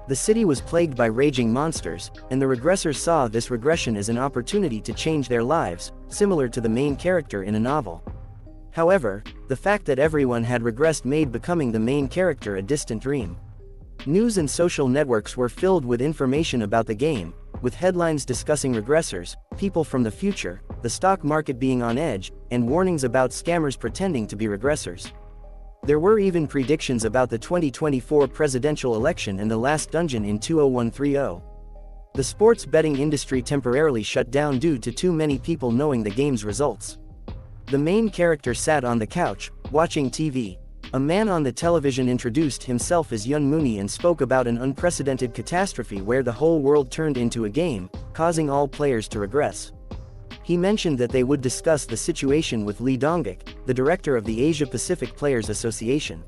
The city was plagued by raging monsters, and the regressors saw this regression as an opportunity to change their lives, similar to the main character in a novel. However, the fact that everyone had regressed made becoming the main character a distant dream. News and social networks were filled with information about the game, with headlines discussing regressors, people from the future, the stock market being on edge, and warnings about scammers pretending to be regressors. There were even predictions about the 2024 presidential election and the last dungeon in 20130. The sports betting industry temporarily shut down due to too many people knowing the game's results. The main character sat on the couch, watching TV. A man on the television introduced himself as Yun Mooney and spoke about an unprecedented catastrophe where the whole world turned into a game, causing all players to regress. He mentioned that they would discuss the situation with Lee Dong-gik, the director of the Asia-Pacific Players Association.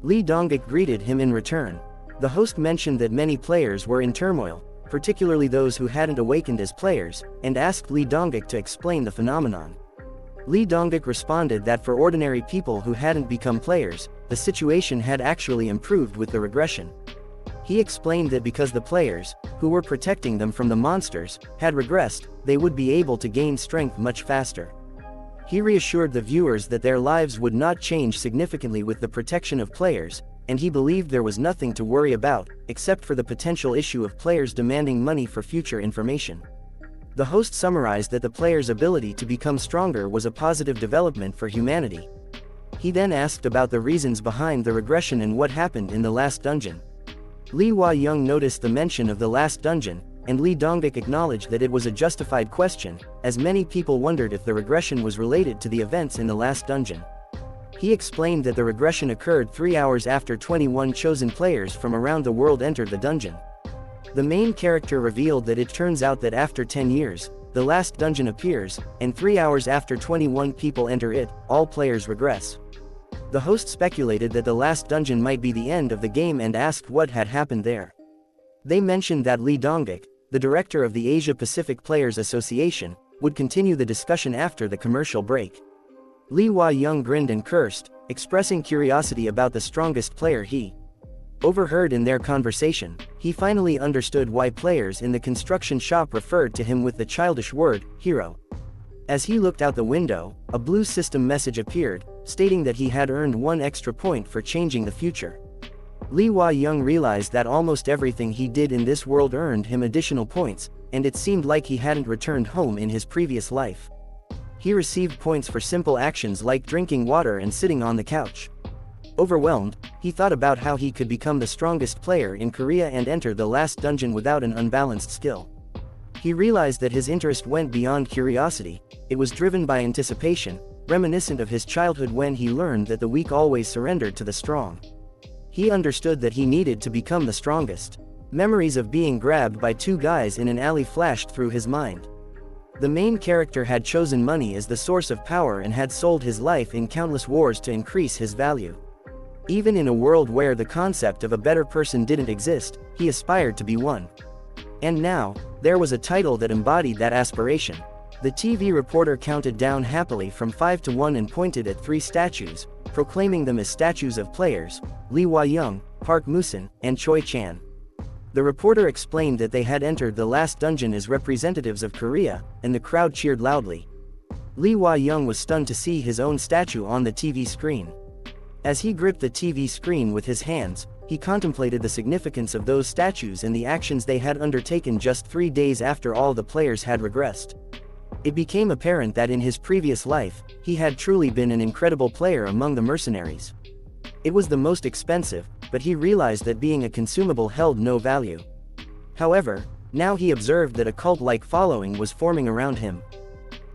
Lee Dong-gik greeted him in return. The host mentioned that many players were in turmoil, particularly those who hadn't awakened as players, and asked Lee Dong-gik to explain the phenomenon. Lee Dong-gik responded that for ordinary people who hadn't become players, the situation had actually improved with the regression. He explained that because the players, who were protecting them from the monsters, had regressed, they would be able to gain strength much faster. He reassured the viewers that their lives would not change significantly with the protection of players, and he believed there was nothing to worry about, except for the potential issue of players demanding money for future information. The host summarized that the player's ability to become stronger was a positive development for humanity. He then asked about the reasons behind the regression and what happened in the last dungeon. Lee Hwa-young noticed the mention of the last dungeon, and Lee Dong-gik acknowledged that it was a justified question, as many people wondered if the regression was related to the events in the last dungeon. He explained that the regression occurred 3 hours after 21 chosen players from around the world entered the dungeon. The main character revealed that it turns out that after 10 years, the last dungeon appears, and 3 hours after 21 people enter it, all players regress. The host speculated that the last dungeon might be the end of the game and asked what had happened there. They mentioned that Lee Dong-gik, the director of the Asia-Pacific Players Association, would continue the discussion after the commercial break. Lee Hwa-young grinned and cursed, expressing curiosity about the strongest player he overheard in their conversation. He finally understood why players in the construction shop referred to him with the childish word, hero. As he looked out the window, a blue system message appeared, stating that he had earned 1 extra point for changing the future. Lee Hwa-young realized that almost everything he did in this world earned him additional points, and it seemed like he hadn't returned home in his previous life. He received points for simple actions like drinking water and sitting on the couch. Overwhelmed, he thought about how he could become the strongest player in Korea and enter the last dungeon without an unbalanced skill. He realized that his interest went beyond curiosity, it was driven by anticipation, reminiscent of his childhood when he learned that the weak always surrendered to the strong. He understood that he needed to become the strongest. Memories of being grabbed by 2 guys in an alley flashed through his mind. The main character had chosen money as the source of power and had sold his life in countless wars to increase his value. Even in a world where the concept of a better person didn't exist, he aspired to be one. And now, there was a title that embodied that aspiration. The TV reporter counted down happily from 5 to 1 and pointed at 3 statues, proclaiming them as statues of players, Lee Hwa-young, Park Musin, and Choi Chan. The reporter explained that they had entered the last dungeon as representatives of Korea, and the crowd cheered loudly. Lee Hwa-young was stunned to see his own statue on the TV screen. As he gripped the TV screen with his hands, he contemplated the significance of those statues and the actions they had undertaken just 3 days after all the players had regressed. It became apparent that in his previous life, he had truly been an incredible player among the mercenaries. It was the most expensive, but he realized that being a consumable held no value. However, now he observed that a cult-like following was forming around him.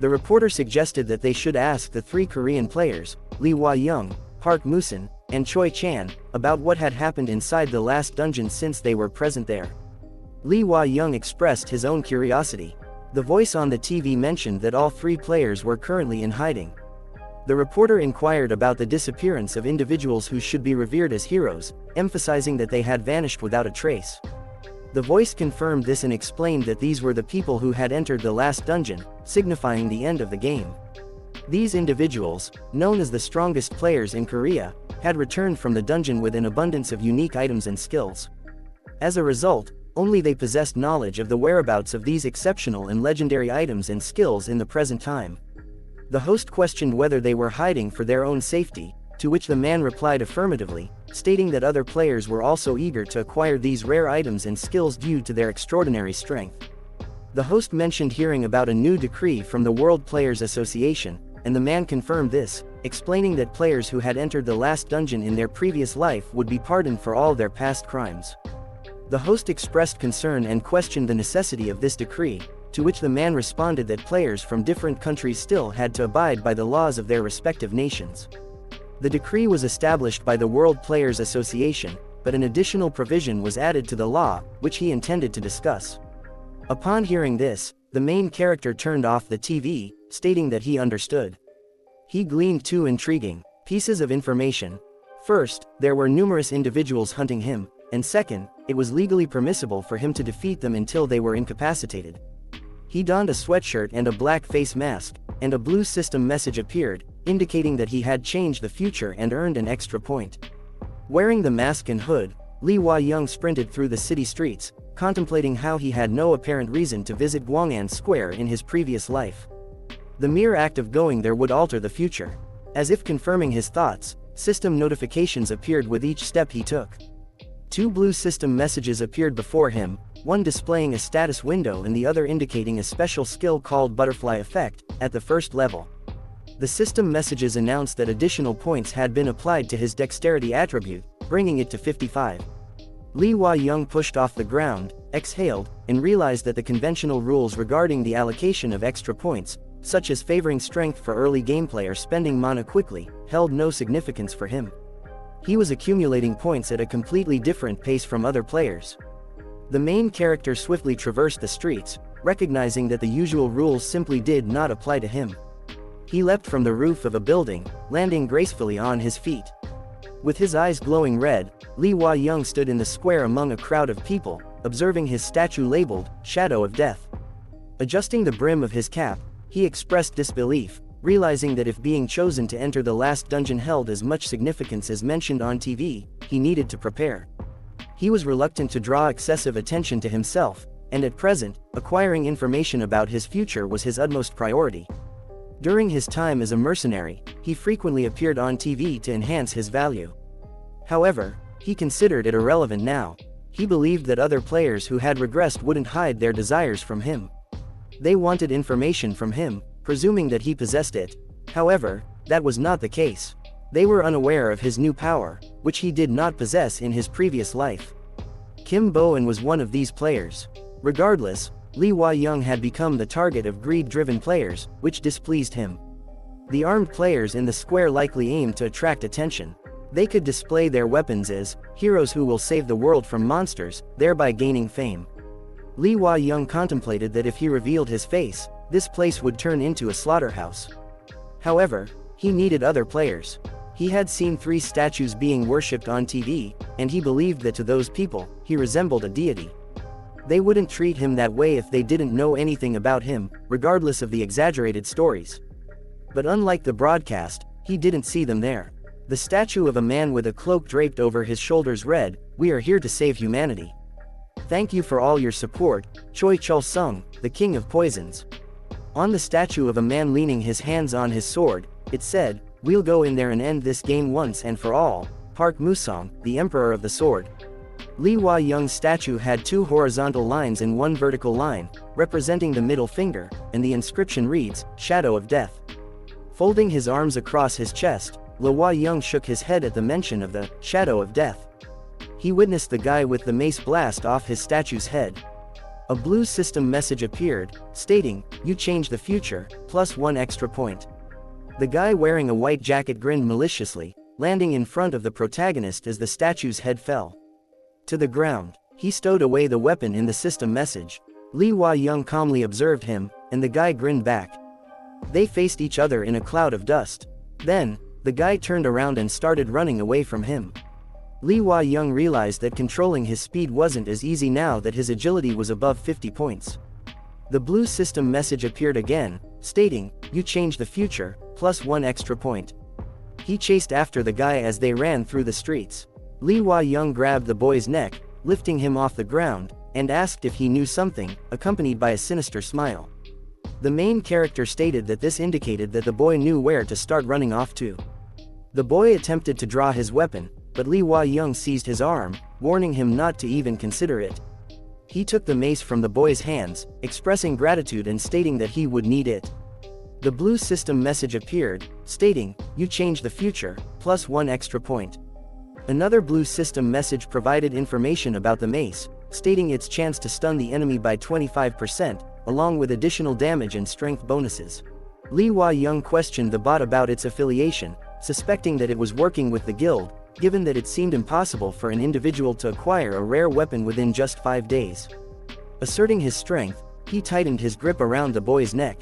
The reporter suggested that they should ask the 3 Korean players, Lee Hwa-young, Park Musin, and Choi Chan, about what had happened inside the last dungeon since they were present there. Lee Hwa-young expressed his own curiosity. The voice on the TV mentioned that all 3 players were currently in hiding. The reporter inquired about the disappearance of individuals who should be revered as heroes, emphasizing that they had vanished without a trace. The voice confirmed this and explained that these were the people who had entered the last dungeon, signifying the end of the game. These individuals, known as the strongest players in Korea, had returned from the dungeon with an abundance of unique items and skills. As a result, only they possessed knowledge of the whereabouts of these exceptional and legendary items and skills in the present time. The host questioned whether they were hiding for their own safety, to which the man replied affirmatively, stating that other players were also eager to acquire these rare items and skills due to their extraordinary strength. The host mentioned hearing about a new decree from the World Players Association, and the man confirmed this, explaining that players who had entered the last dungeon in their previous life would be pardoned for all their past crimes. The host expressed concern and questioned the necessity of this decree, to which the man responded that players from different countries still had to abide by the laws of their respective nations. The decree was established by the World Players Association, but an additional provision was added to the law, which he intended to discuss. Upon hearing this, the main character turned off the TV, stating that he understood. He gleaned 2 intriguing pieces of information. First, there were numerous individuals hunting him, and second, it was legally permissible for him to defeat them until they were incapacitated. He donned a sweatshirt and a black face mask, and a blue system message appeared, indicating that he had changed the future and earned an extra point. Wearing the mask and hood, Lee Hwa-young sprinted through the city streets, contemplating how he had no apparent reason to visit Gwang'an Square in his previous life. The mere act of going there would alter the future. As if confirming his thoughts, system notifications appeared with each step he took. 2 blue system messages appeared before him, one displaying a status window and the other indicating a special skill called Butterfly Effect, at the first level. The system messages announced that additional points had been applied to his dexterity attribute, bringing it to 55. Lee Hwa-young pushed off the ground, exhaled, and realized that the conventional rules regarding the allocation of extra points, such as favoring strength for early gameplay or spending mana quickly, held no significance for him. He was accumulating points at a completely different pace from other players. The main character swiftly traversed the streets, recognizing that the usual rules simply did not apply to him. He leapt from the roof of a building, landing gracefully on his feet. With his eyes glowing red, Lee Hwa-young stood in the square among a crowd of people, observing his statue labeled, Shadow of Death. Adjusting the brim of his cap, he expressed disbelief, realizing that if being chosen to enter the last dungeon held as much significance as mentioned on TV, he needed to prepare. He was reluctant to draw excessive attention to himself, and at present, acquiring information about his future was his utmost priority. During his time as a mercenary, he frequently appeared on TV to enhance his value. However, he considered it irrelevant now. He believed that other players who had regressed wouldn't hide their desires from him. They wanted information from him, presuming that he possessed it. However, that was not the case. They were unaware of his new power, which he did not possess in his previous life. Kim Boen was one of these players. Regardless, Lee Hwa-young had become the target of greed-driven players, which displeased him. The armed players in the square likely aimed to attract attention. They could display their weapons as heroes who will save the world from monsters, thereby gaining fame. Lee Hwa-young contemplated that if he revealed his face, this place would turn into a slaughterhouse. However, he needed other players. He had seen 3 statues being worshipped on TV, and he believed that to those people, he resembled a deity. They wouldn't treat him that way if they didn't know anything about him, regardless of the exaggerated stories. But unlike the broadcast, he didn't see them there. The statue of a man with a cloak draped over his shoulders read, "We are here to save humanity. Thank you for all your support, Choi Chul-sung, the king of poisons." On the statue of a man leaning his hands on his sword, it said, "We'll go in there and end this game once and for all, Park Musong, the Emperor of the Sword. Lee Hwa-young's statue had 2 horizontal lines and 1 vertical line, representing the middle finger, and the inscription reads, Shadow of Death. Folding his arms across his chest, Lee Hwa-young shook his head at the mention of the Shadow of Death. He witnessed the guy with the mace blast off his statue's head. A blue system message appeared, stating, You changed the future, +1 extra point. The guy wearing a white jacket grinned maliciously, landing in front of the protagonist as the statue's head fell to the ground. He stowed away the weapon in the system message. Lee Hwa-young calmly observed him, and the guy grinned back. They faced each other in a cloud of dust. Then, the guy turned around and started running away from him. Lee Hwa-young realized that controlling his speed wasn't as easy now that his agility was above 50 points. The blue system message appeared again, stating, You changed the future, +1 extra point. He chased after the guy as they ran through the streets. Lee Hwa-young grabbed the boy's neck, lifting him off the ground, and asked if he knew something, accompanied by a sinister smile. The main character stated that this indicated that the boy knew where to start running off to. The boy attempted to draw his weapon, but Lee Hwa-young seized his arm, warning him not to even consider it. He took the mace from the boy's hands, expressing gratitude and stating that he would need it. The blue system message appeared, stating, You changed the future, +1 extra point. Another blue system message provided information about the mace, stating its chance to stun the enemy by 25%, along with additional damage and strength bonuses. Lee Hwa-young questioned the bot about its affiliation, suspecting that it was working with the guild, given that it seemed impossible for an individual to acquire a rare weapon within just 5 days. Asserting his strength, he tightened his grip around the boy's neck.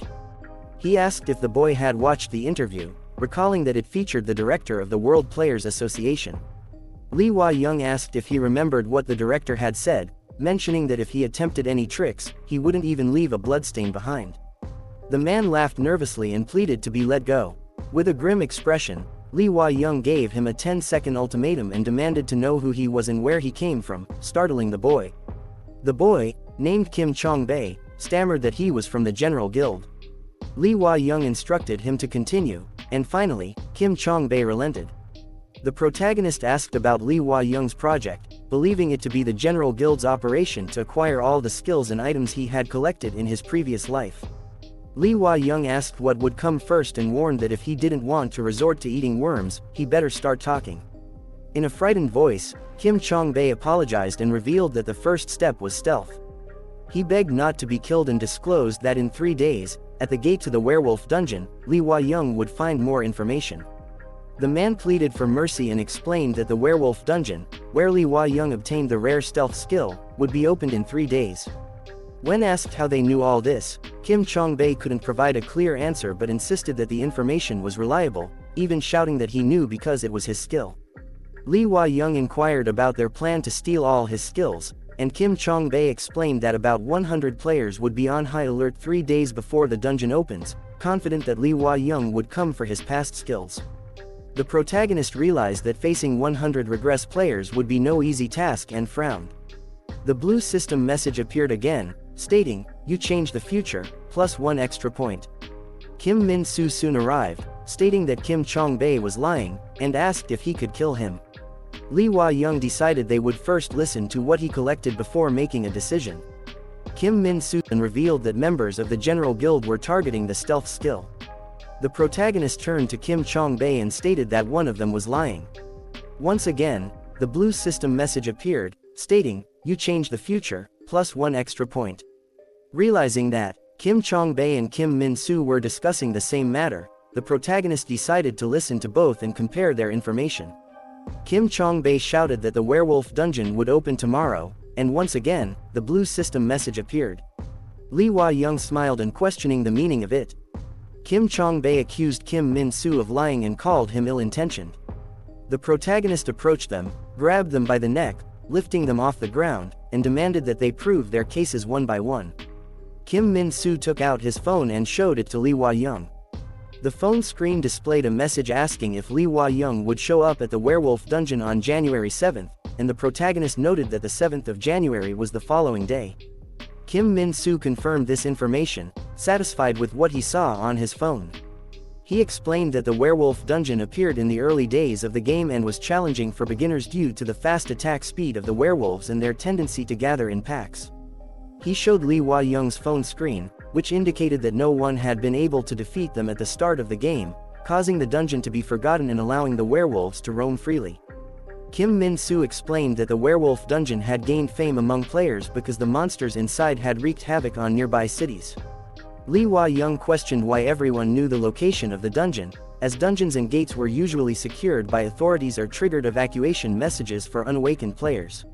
He asked if the boy had watched the interview, recalling that it featured the director of the World Players Association. Lee Hwa-young asked if he remembered what the director had said, mentioning that if he attempted any tricks, he wouldn't even leave a bloodstain behind. The man laughed nervously and pleaded to be let go. With a grim expression, Lee Hwa-young gave him a 10-second ultimatum and demanded to know who he was and where he came from, startling the boy. The boy, named Kim Chong-bae, stammered that he was from the General Guild. Lee Hwa-young instructed him to continue, and finally, Kim Chong-bae relented. The protagonist asked about Lee Hwa-young's project, believing it to be the General Guild's operation to acquire all the skills and items he had collected in his previous life. Lee Hwa-young asked what would come first and warned that if he didn't want to resort to eating worms, he better start talking. In a frightened voice, Kim Chong-bae apologized and revealed that the first step was stealth. He begged not to be killed and disclosed that in 3 days, at the gate to the werewolf dungeon, Lee Hwa-young would find more information. The man pleaded for mercy and explained that the werewolf dungeon, where Lee Hwa-young obtained the rare stealth skill, would be opened in 3 days. When asked how they knew all this, Kim Chong-bae couldn't provide a clear answer but insisted that the information was reliable, even shouting that he knew because it was his skill. Lee Hwa-young inquired about their plan to steal all his skills, and Kim Chong-bae explained that about 100 players would be on high alert 3 days before the dungeon opens, confident that Lee Hwa-young would come for his past skills. The protagonist realized that facing 100 regress players would be no easy task and frowned. The blue system message appeared again, stating, You changed the future, +1 extra point. Kim Min-soo soon arrived, stating that Kim Chong-bae was lying, and asked if he could kill him. Lee Hwa-young decided they would first listen to what he collected before making a decision. Kim Min-soo revealed that members of the General Guild were targeting the stealth skill. The protagonist turned to Kim Chong-bae and stated that one of them was lying. Once again, the blue system message appeared, stating, You changed the future, +1 extra point. Realizing that Kim Chong-bae and Kim Min-soo were discussing the same matter, the protagonist decided to listen to both and compare their information. Kim Chong-bae shouted that the werewolf dungeon would open tomorrow, and once again, the blue system message appeared. Lee Hwa-young smiled and questioning the meaning of it. Kim Chong-bae accused Kim Min-soo of lying and called him ill-intentioned. The protagonist approached them, grabbed them by the neck, lifting them off the ground, and demanded that they prove their cases one by one. Kim Min-soo took out his phone and showed it to Lee Hwa-young. The phone screen displayed a message asking if Lee Hwa-young would show up at the werewolf dungeon on January 7th, and the protagonist noted that the 7th of January was the following day. Kim Min-soo confirmed this information, satisfied with what he saw on his phone. He explained that the werewolf dungeon appeared in the early days of the game and was challenging for beginners due to the fast attack speed of the werewolves and their tendency to gather in packs. He showed Lee Hwa-young's phone screen, which indicated that no one had been able to defeat them at the start of the game, causing the dungeon to be forgotten and allowing the werewolves to roam freely. Kim Min-soo explained that the werewolf dungeon had gained fame among players because the monsters inside had wreaked havoc on nearby cities. Lee Hwa-young questioned why everyone knew the location of the dungeon, as dungeons and gates were usually secured by authorities or triggered evacuation messages for unawakened players.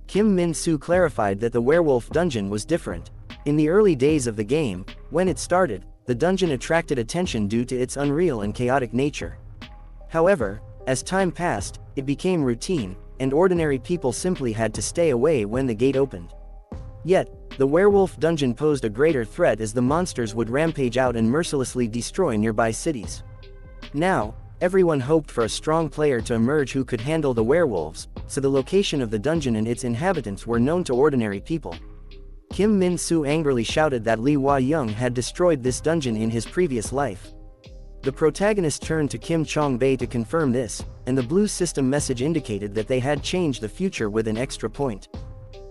Kim Min-soo clarified that the werewolf dungeon was different. In the early days of the game, when it started, the dungeon attracted attention due to its unreal and chaotic nature. However, as time passed, it became routine, and ordinary people simply had to stay away when the gate opened. Yet, the werewolf dungeon posed a greater threat as the monsters would rampage out and mercilessly destroy nearby cities. Now, everyone hoped for a strong player to emerge who could handle the werewolves, so the location of the dungeon and its inhabitants were known to ordinary people. Kim Min-soo angrily shouted that Lee Hwa-young had destroyed this dungeon in his previous life. The protagonist turned to Kim Chong-bae to confirm this, and the blue system message indicated that they had changed the future with an extra point.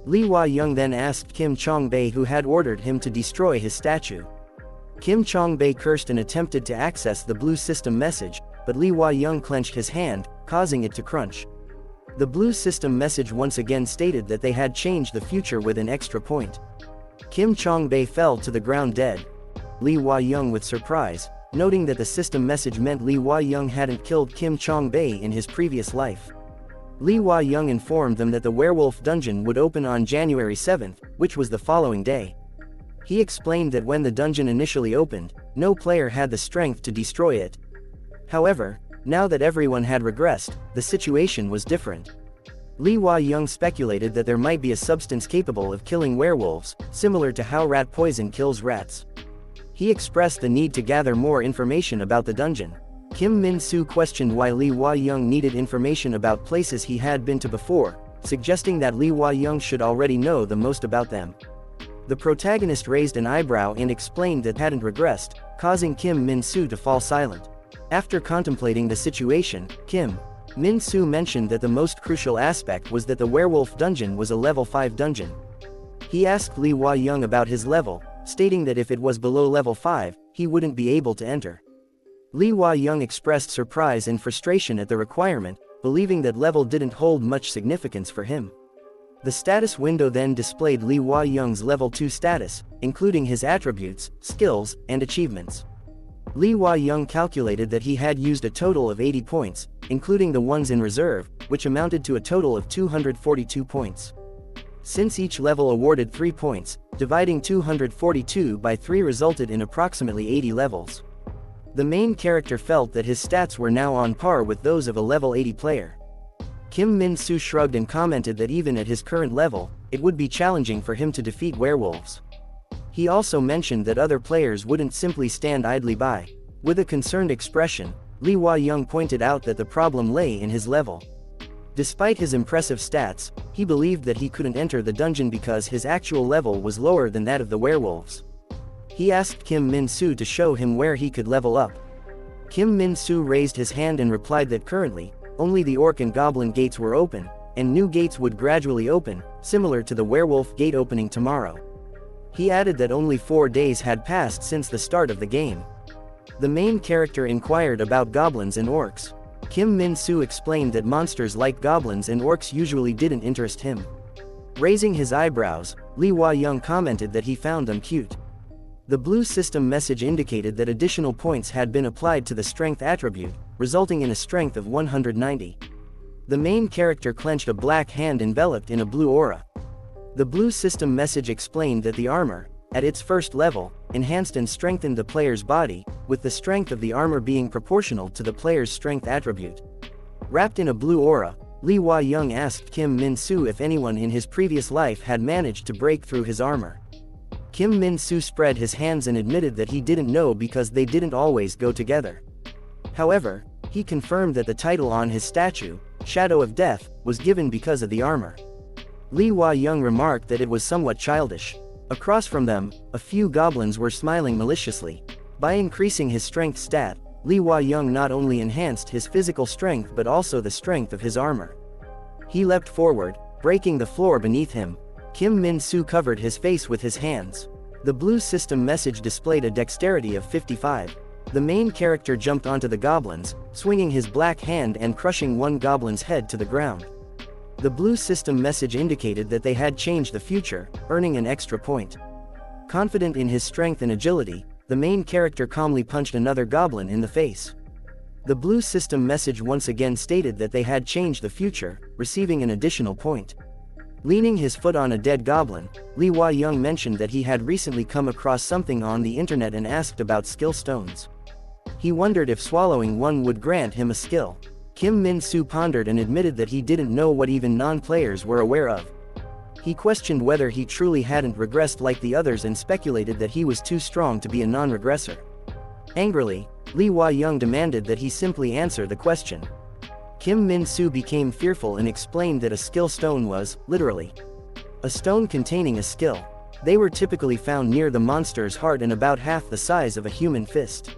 Lee Hwa-young then asked Kim Chong-bae who had ordered him to destroy his statue. Kim Chong-bae cursed and attempted to access the blue system message, but Lee Hwa-young clenched his hand, causing it to crunch. The blue system message once again stated that they had changed the future with an extra point. Kim Chong-bae fell to the ground dead. Lee Hwa-young with surprise, noting that the system message meant Lee Hwa-young hadn't killed Kim Chong-bae in his previous life. Lee Hwa-young informed them that the werewolf dungeon would open on January 7th, which was the following day. He explained that when the dungeon initially opened, no player had the strength to destroy it. However, now that everyone had regressed, the situation was different. Lee Hwa-young speculated that there might be a substance capable of killing werewolves, similar to how rat poison kills rats. He expressed the need to gather more information about the dungeon. Kim Min-soo questioned why Lee Hwa-young needed information about places he had been to before, suggesting that Lee Hwa-young should already know the most about them. The protagonist raised an eyebrow and explained that hadn't regressed, causing Kim Min-soo to fall silent. After contemplating the situation, Kim Min-soo mentioned that the most crucial aspect was that the werewolf dungeon was a level 5 dungeon. He asked Lee Hwa-young about his level, stating that if it was below level 5, he wouldn't be able to enter. Lee Hwa-young expressed surprise and frustration at the requirement, believing that level didn't hold much significance for him. The status window then displayed Lee Hwa-young's level 2 status, including his attributes, skills, and achievements. Lee Hwa-young calculated that he had used a total of 80 points, including the ones in reserve, which amounted to a total of 242 points. Since each level awarded 3 points, dividing 242 by 3 resulted in approximately 80 levels. The main character felt that his stats were now on par with those of a level 80 player. Kim Min-soo shrugged and commented that even at his current level, it would be challenging for him to defeat werewolves. He also mentioned that other players wouldn't simply stand idly by. With a concerned expression, Lee Hwa-young pointed out that the problem lay in his level. Despite his impressive stats, he believed that he couldn't enter the dungeon because his actual level was lower than that of the werewolves. He asked Kim Min-soo to show him where he could level up. Kim Min-soo raised his hand and replied that currently, only the orc and goblin gates were open, and new gates would gradually open, similar to the werewolf gate opening tomorrow. He added that only 4 days had passed since the start of the game. The main character inquired about goblins and orcs. Kim Min-soo explained that monsters like goblins and orcs usually didn't interest him. Raising his eyebrows, Lee Hwa-young commented that he found them cute. The blue system message indicated that additional points had been applied to the strength attribute, resulting in a strength of 190. The main character clenched a black hand enveloped in a blue aura. The blue system message explained that the armor, at its first level, enhanced and strengthened the player's body, with the strength of the armor being proportional to the player's strength attribute. Wrapped in a blue aura, Lee Hwa-young asked Kim Min-soo if anyone in his previous life had managed to break through his armor. Kim Min-soo spread his hands and admitted that he didn't know because they didn't always go together. However, he confirmed that the title on his statue, Shadow of Death, was given because of the armor. Lee Hwa-young remarked that it was somewhat childish. Across from them, a few goblins were smiling maliciously. By increasing his strength stat, Lee Hua-young not only enhanced his physical strength but also the strength of his armor. He leapt forward, breaking the floor beneath him. Kim Min-soo covered his face with his hands. The blue system message displayed a dexterity of 55. The main character jumped onto the goblins, swinging his black hand and crushing one goblin's head to the ground. The blue system message indicated that they had changed the future, earning an extra point. Confident in his strength and agility, the main character calmly punched another goblin in the face. The blue system message once again stated that they had changed the future, receiving an additional point. Leaning his foot on a dead goblin, Lee Hua-young mentioned that he had recently come across something on the internet and asked about skill stones. He wondered if swallowing one would grant him a skill. Kim Min-soo pondered and admitted that he didn't know what even non-players were aware of. He questioned whether he truly hadn't regressed like the others and speculated that he was too strong to be a non-regressor. Angrily, Lee Hua-young demanded that he simply answer the question. Kim Min-soo became fearful and explained that a skill stone was, literally, a stone containing a skill. They were typically found near the monster's heart and about half the size of a human fist.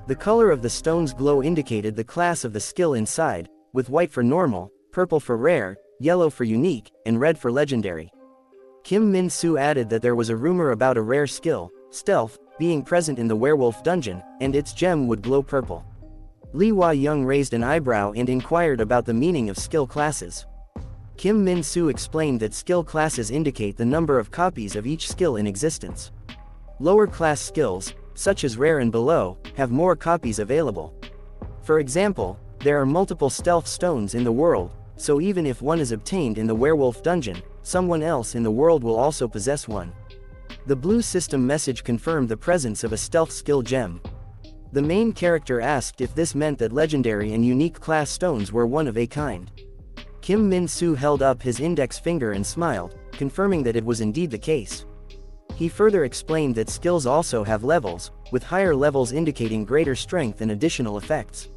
The color of the stone's glow indicated the class of the skill inside, with white for normal, purple for rare, yellow for unique, and red for legendary. Kim Min-soo added that there was a rumor about a rare skill, stealth, being present in the werewolf dungeon, and its gem would glow purple. Lee Hua-young raised an eyebrow and inquired about the meaning of skill classes. Kim Min-soo explained that skill classes indicate the number of copies of each skill in existence. Lower class skills, such as rare and below, have more copies available. For example, there are multiple stealth stones in the world, so even if one is obtained in the werewolf dungeon, someone else in the world will also possess one. The blue system message confirmed the presence of a stealth skill gem. The main character asked if this meant that legendary and unique class stones were one of a kind. Kim Min-soo held up his index finger and smiled, confirming that it was indeed the case. He further explained that skills also have levels, with higher levels indicating greater strength and additional effects.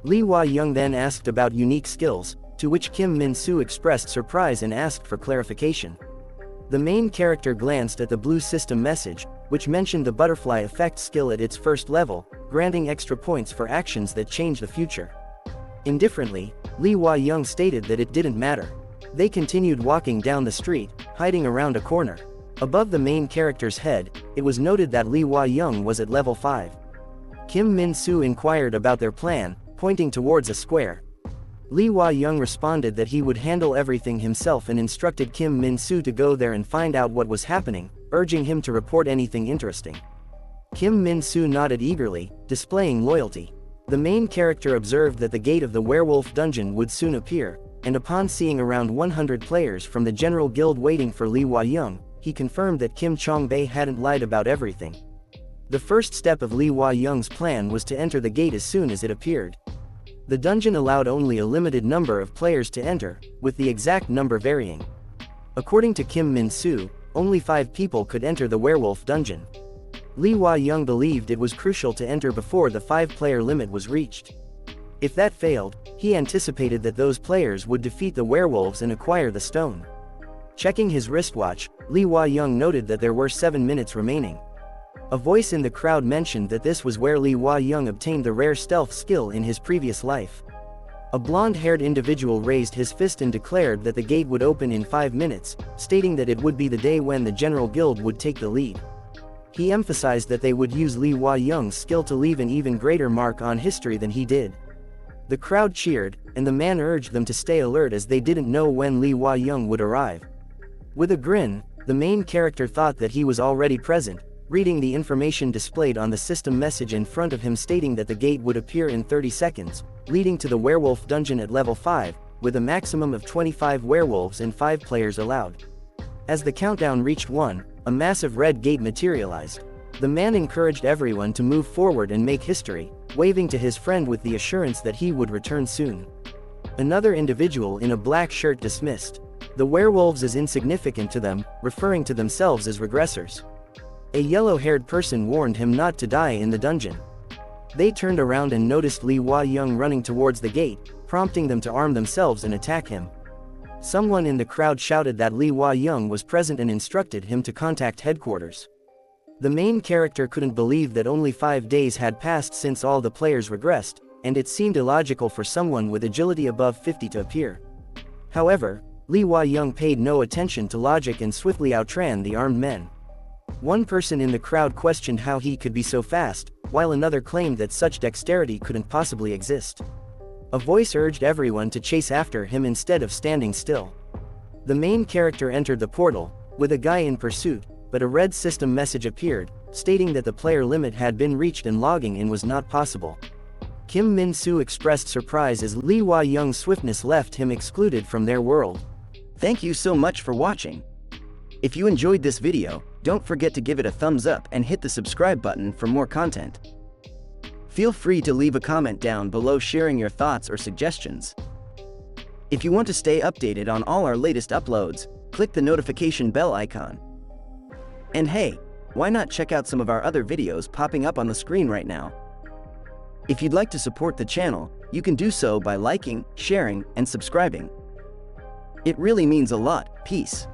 Lee Hua-young then asked about unique skills, to which Kim Min-soo expressed surprise and asked for clarification. The main character glanced at the blue system message, which mentioned the butterfly effect skill at its first level, granting extra points for actions that change the future. Indifferently, Lee Hua-young stated that it didn't matter. They continued walking down the street, hiding around a corner. Above the main character's head, it was noted that Lee Hua-young was at level 5. Kim Min-soo inquired about their plan, pointing towards a square. Lee Hua-young responded that he would handle everything himself and instructed Kim Min-soo to go there and find out what was happening, urging him to report anything interesting. Kim Min-soo nodded eagerly, displaying loyalty. The main character observed that the gate of the werewolf dungeon would soon appear, and upon seeing around 100 players from the general guild waiting for Lee Hua-young, he confirmed that Kim Chong-bae hadn't lied about everything. The first step of Lee Hua-young's plan was to enter the gate as soon as it appeared. The dungeon allowed only a limited number of players to enter, with the exact number varying. According to Kim Min-soo, only 5 people could enter the werewolf dungeon. Lee Hua-young believed it was crucial to enter before the 5-player limit was reached. If that failed, he anticipated that those players would defeat the werewolves and acquire the stone. Checking his wristwatch, Lee Hua-young noted that there were 7 minutes remaining. A voice in the crowd mentioned that this was where Lee Hua-young obtained the rare stealth skill in his previous life. A blonde-haired individual raised his fist and declared that the gate would open in 5 minutes, stating that it would be the day when the general guild would take the lead. He emphasized that they would use Lee Hua-young's skill to leave an even greater mark on history than he did. The crowd cheered, and the man urged them to stay alert as they didn't know when Lee Hua-young would arrive. With a grin, the main character thought that he was already present, reading the information displayed on the system message in front of him stating that the gate would appear in 30 seconds, leading to the werewolf dungeon at level 5, with a maximum of 25 werewolves and 5 players allowed. As the countdown reached 1, a massive red gate materialized. The man encouraged everyone to move forward and make history, waving to his friend with the assurance that he would return soon. Another individual in a black shirt dismissed the werewolves as insignificant to them, referring to themselves as regressors. A yellow-haired person warned him not to die in the dungeon. They turned around and noticed Lee Hua-young running towards the gate, prompting them to arm themselves and attack him. Someone in the crowd shouted that Lee Hua-young was present and instructed him to contact headquarters. The main character couldn't believe that only 5 days had passed since all the players regressed, and it seemed illogical for someone with agility above 50 to appear. However, Lee Hwa-young paid no attention to logic and swiftly outran the armed men. One person in the crowd questioned how he could be so fast, while another claimed that such dexterity couldn't possibly exist. A voice urged everyone to chase after him instead of standing still. The main character entered the portal, with a guy in pursuit, but a red system message appeared, stating that the player limit had been reached and logging in was not possible. Kim Min-soo expressed surprise as Lee Hwa-young's swiftness left him excluded from their world. Thank you so much for watching. If you enjoyed this video, don't forget to give it a thumbs up and hit the subscribe button for more content. Feel free to leave a comment down below sharing your thoughts or suggestions. If you want to stay updated on all our latest uploads, click the notification bell icon. And hey, why not check out some of our other videos popping up on the screen right now? If you'd like to support the channel, you can do so by liking, sharing, and subscribing. It really means a lot. Peace.